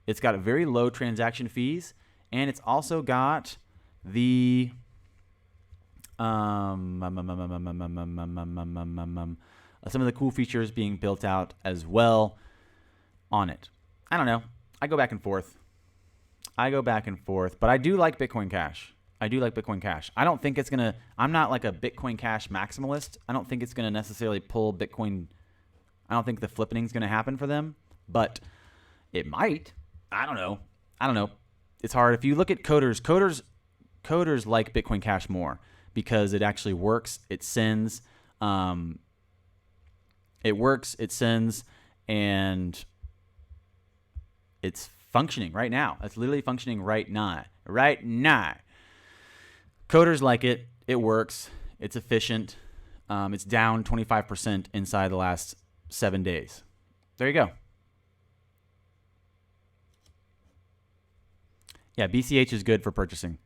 it's got very low transaction fees, and it's also got the some of the cool features being built out as well on it. I don't know. I go back and forth, but I do like Bitcoin Cash. I don't think it's going to, I'm not like a Bitcoin Cash maximalist. I don't think it's going to necessarily pull Bitcoin. I don't think the flippening is going to happen for them, but it might. I don't know. It's hard. If you look at coders like Bitcoin Cash more because it actually works. It sends, and it's functioning right now. It's literally functioning right now. Coders like it. It works. It's efficient. It's down 25% inside the last 7 days. There you go. Yeah, BCH is good for purchasing.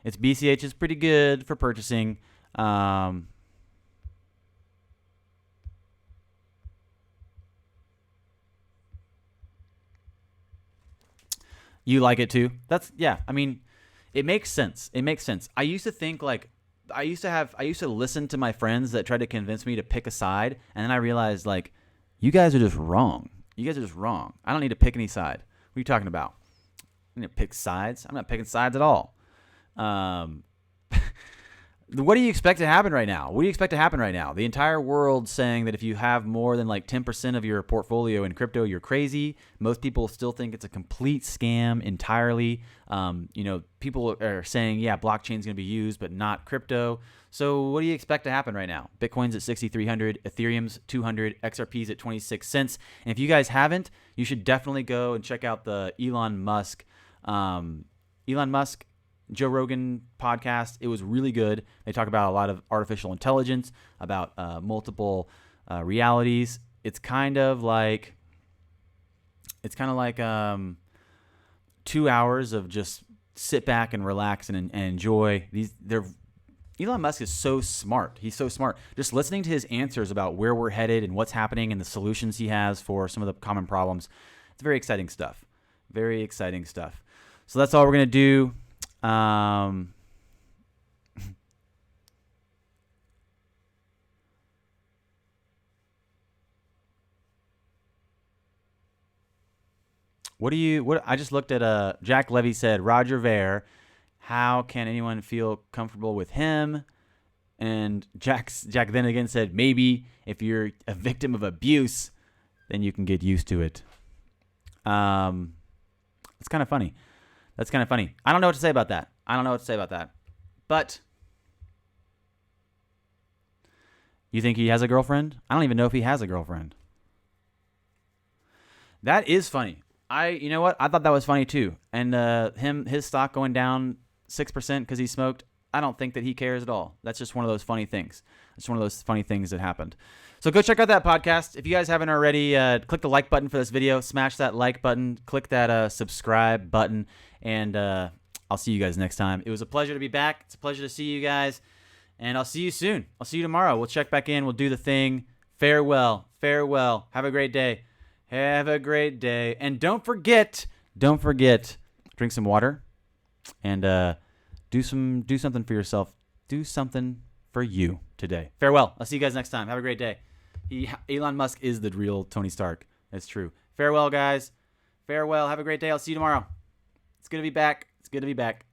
BCH is pretty good for purchasing. You like it too? Yeah. I mean, it makes sense. It makes sense. I used to think like I used to listen to my friends that tried to convince me to pick a side, and then I realized like you guys are just wrong. You guys are just wrong. I don't need to pick any side. What are you talking about? I need to pick sides. I'm not picking sides at all. What do you expect to happen right now? What do you expect to happen right now? The entire world saying that if you have more than like 10% of your portfolio in crypto, you're crazy. Most people still think it's a complete scam entirely. People are saying, yeah, blockchain's going to be used, but not crypto. So what do you expect to happen right now? Bitcoin's at 6,300, Ethereum's 200, XRP's at 26 cents. And if you guys haven't, you should definitely go and check out the Elon Musk Joe Rogan podcast. It was really good. They talk about a lot of artificial intelligence, about multiple realities. It's kind of like 2 hours of just sit back and relax and enjoy these. Elon Musk is so smart. He's so smart. Just listening to his answers about where we're headed and what's happening and the solutions he has for some of the common problems. It's very exciting stuff. Very exciting stuff. So that's all we're going to do. I just looked at Jack Levy said, Roger Ver, how can anyone feel comfortable with him? And Jack then again said, maybe if you're a victim of abuse, then you can get used to it. It's kind of funny. That's kind of funny. I don't know what to say about that. But you think he has a girlfriend? I don't even know if he has a girlfriend. That is funny. You know what? I thought that was funny too. And his stock going down 6% because he smoked. I don't think that he cares at all. That's just one of those funny things. It's one of those funny things that happened. So go check out that podcast. If you guys haven't already, click the like button for this video. Smash that like button. Click that subscribe button. And I'll see you guys next time. It was a pleasure to be back. It's a pleasure to see you guys. And I'll see you soon. I'll see you tomorrow. We'll check back in. We'll do the thing. Farewell. Farewell. Have a great day. Have a great day. And don't forget, drink some water and do something for yourself. Do something for you today. Farewell. I'll see you guys next time. Have a great day. Elon Musk is the real Tony Stark. That's true. Farewell, guys. Farewell. Have a great day. I'll see you tomorrow. It's good to be back.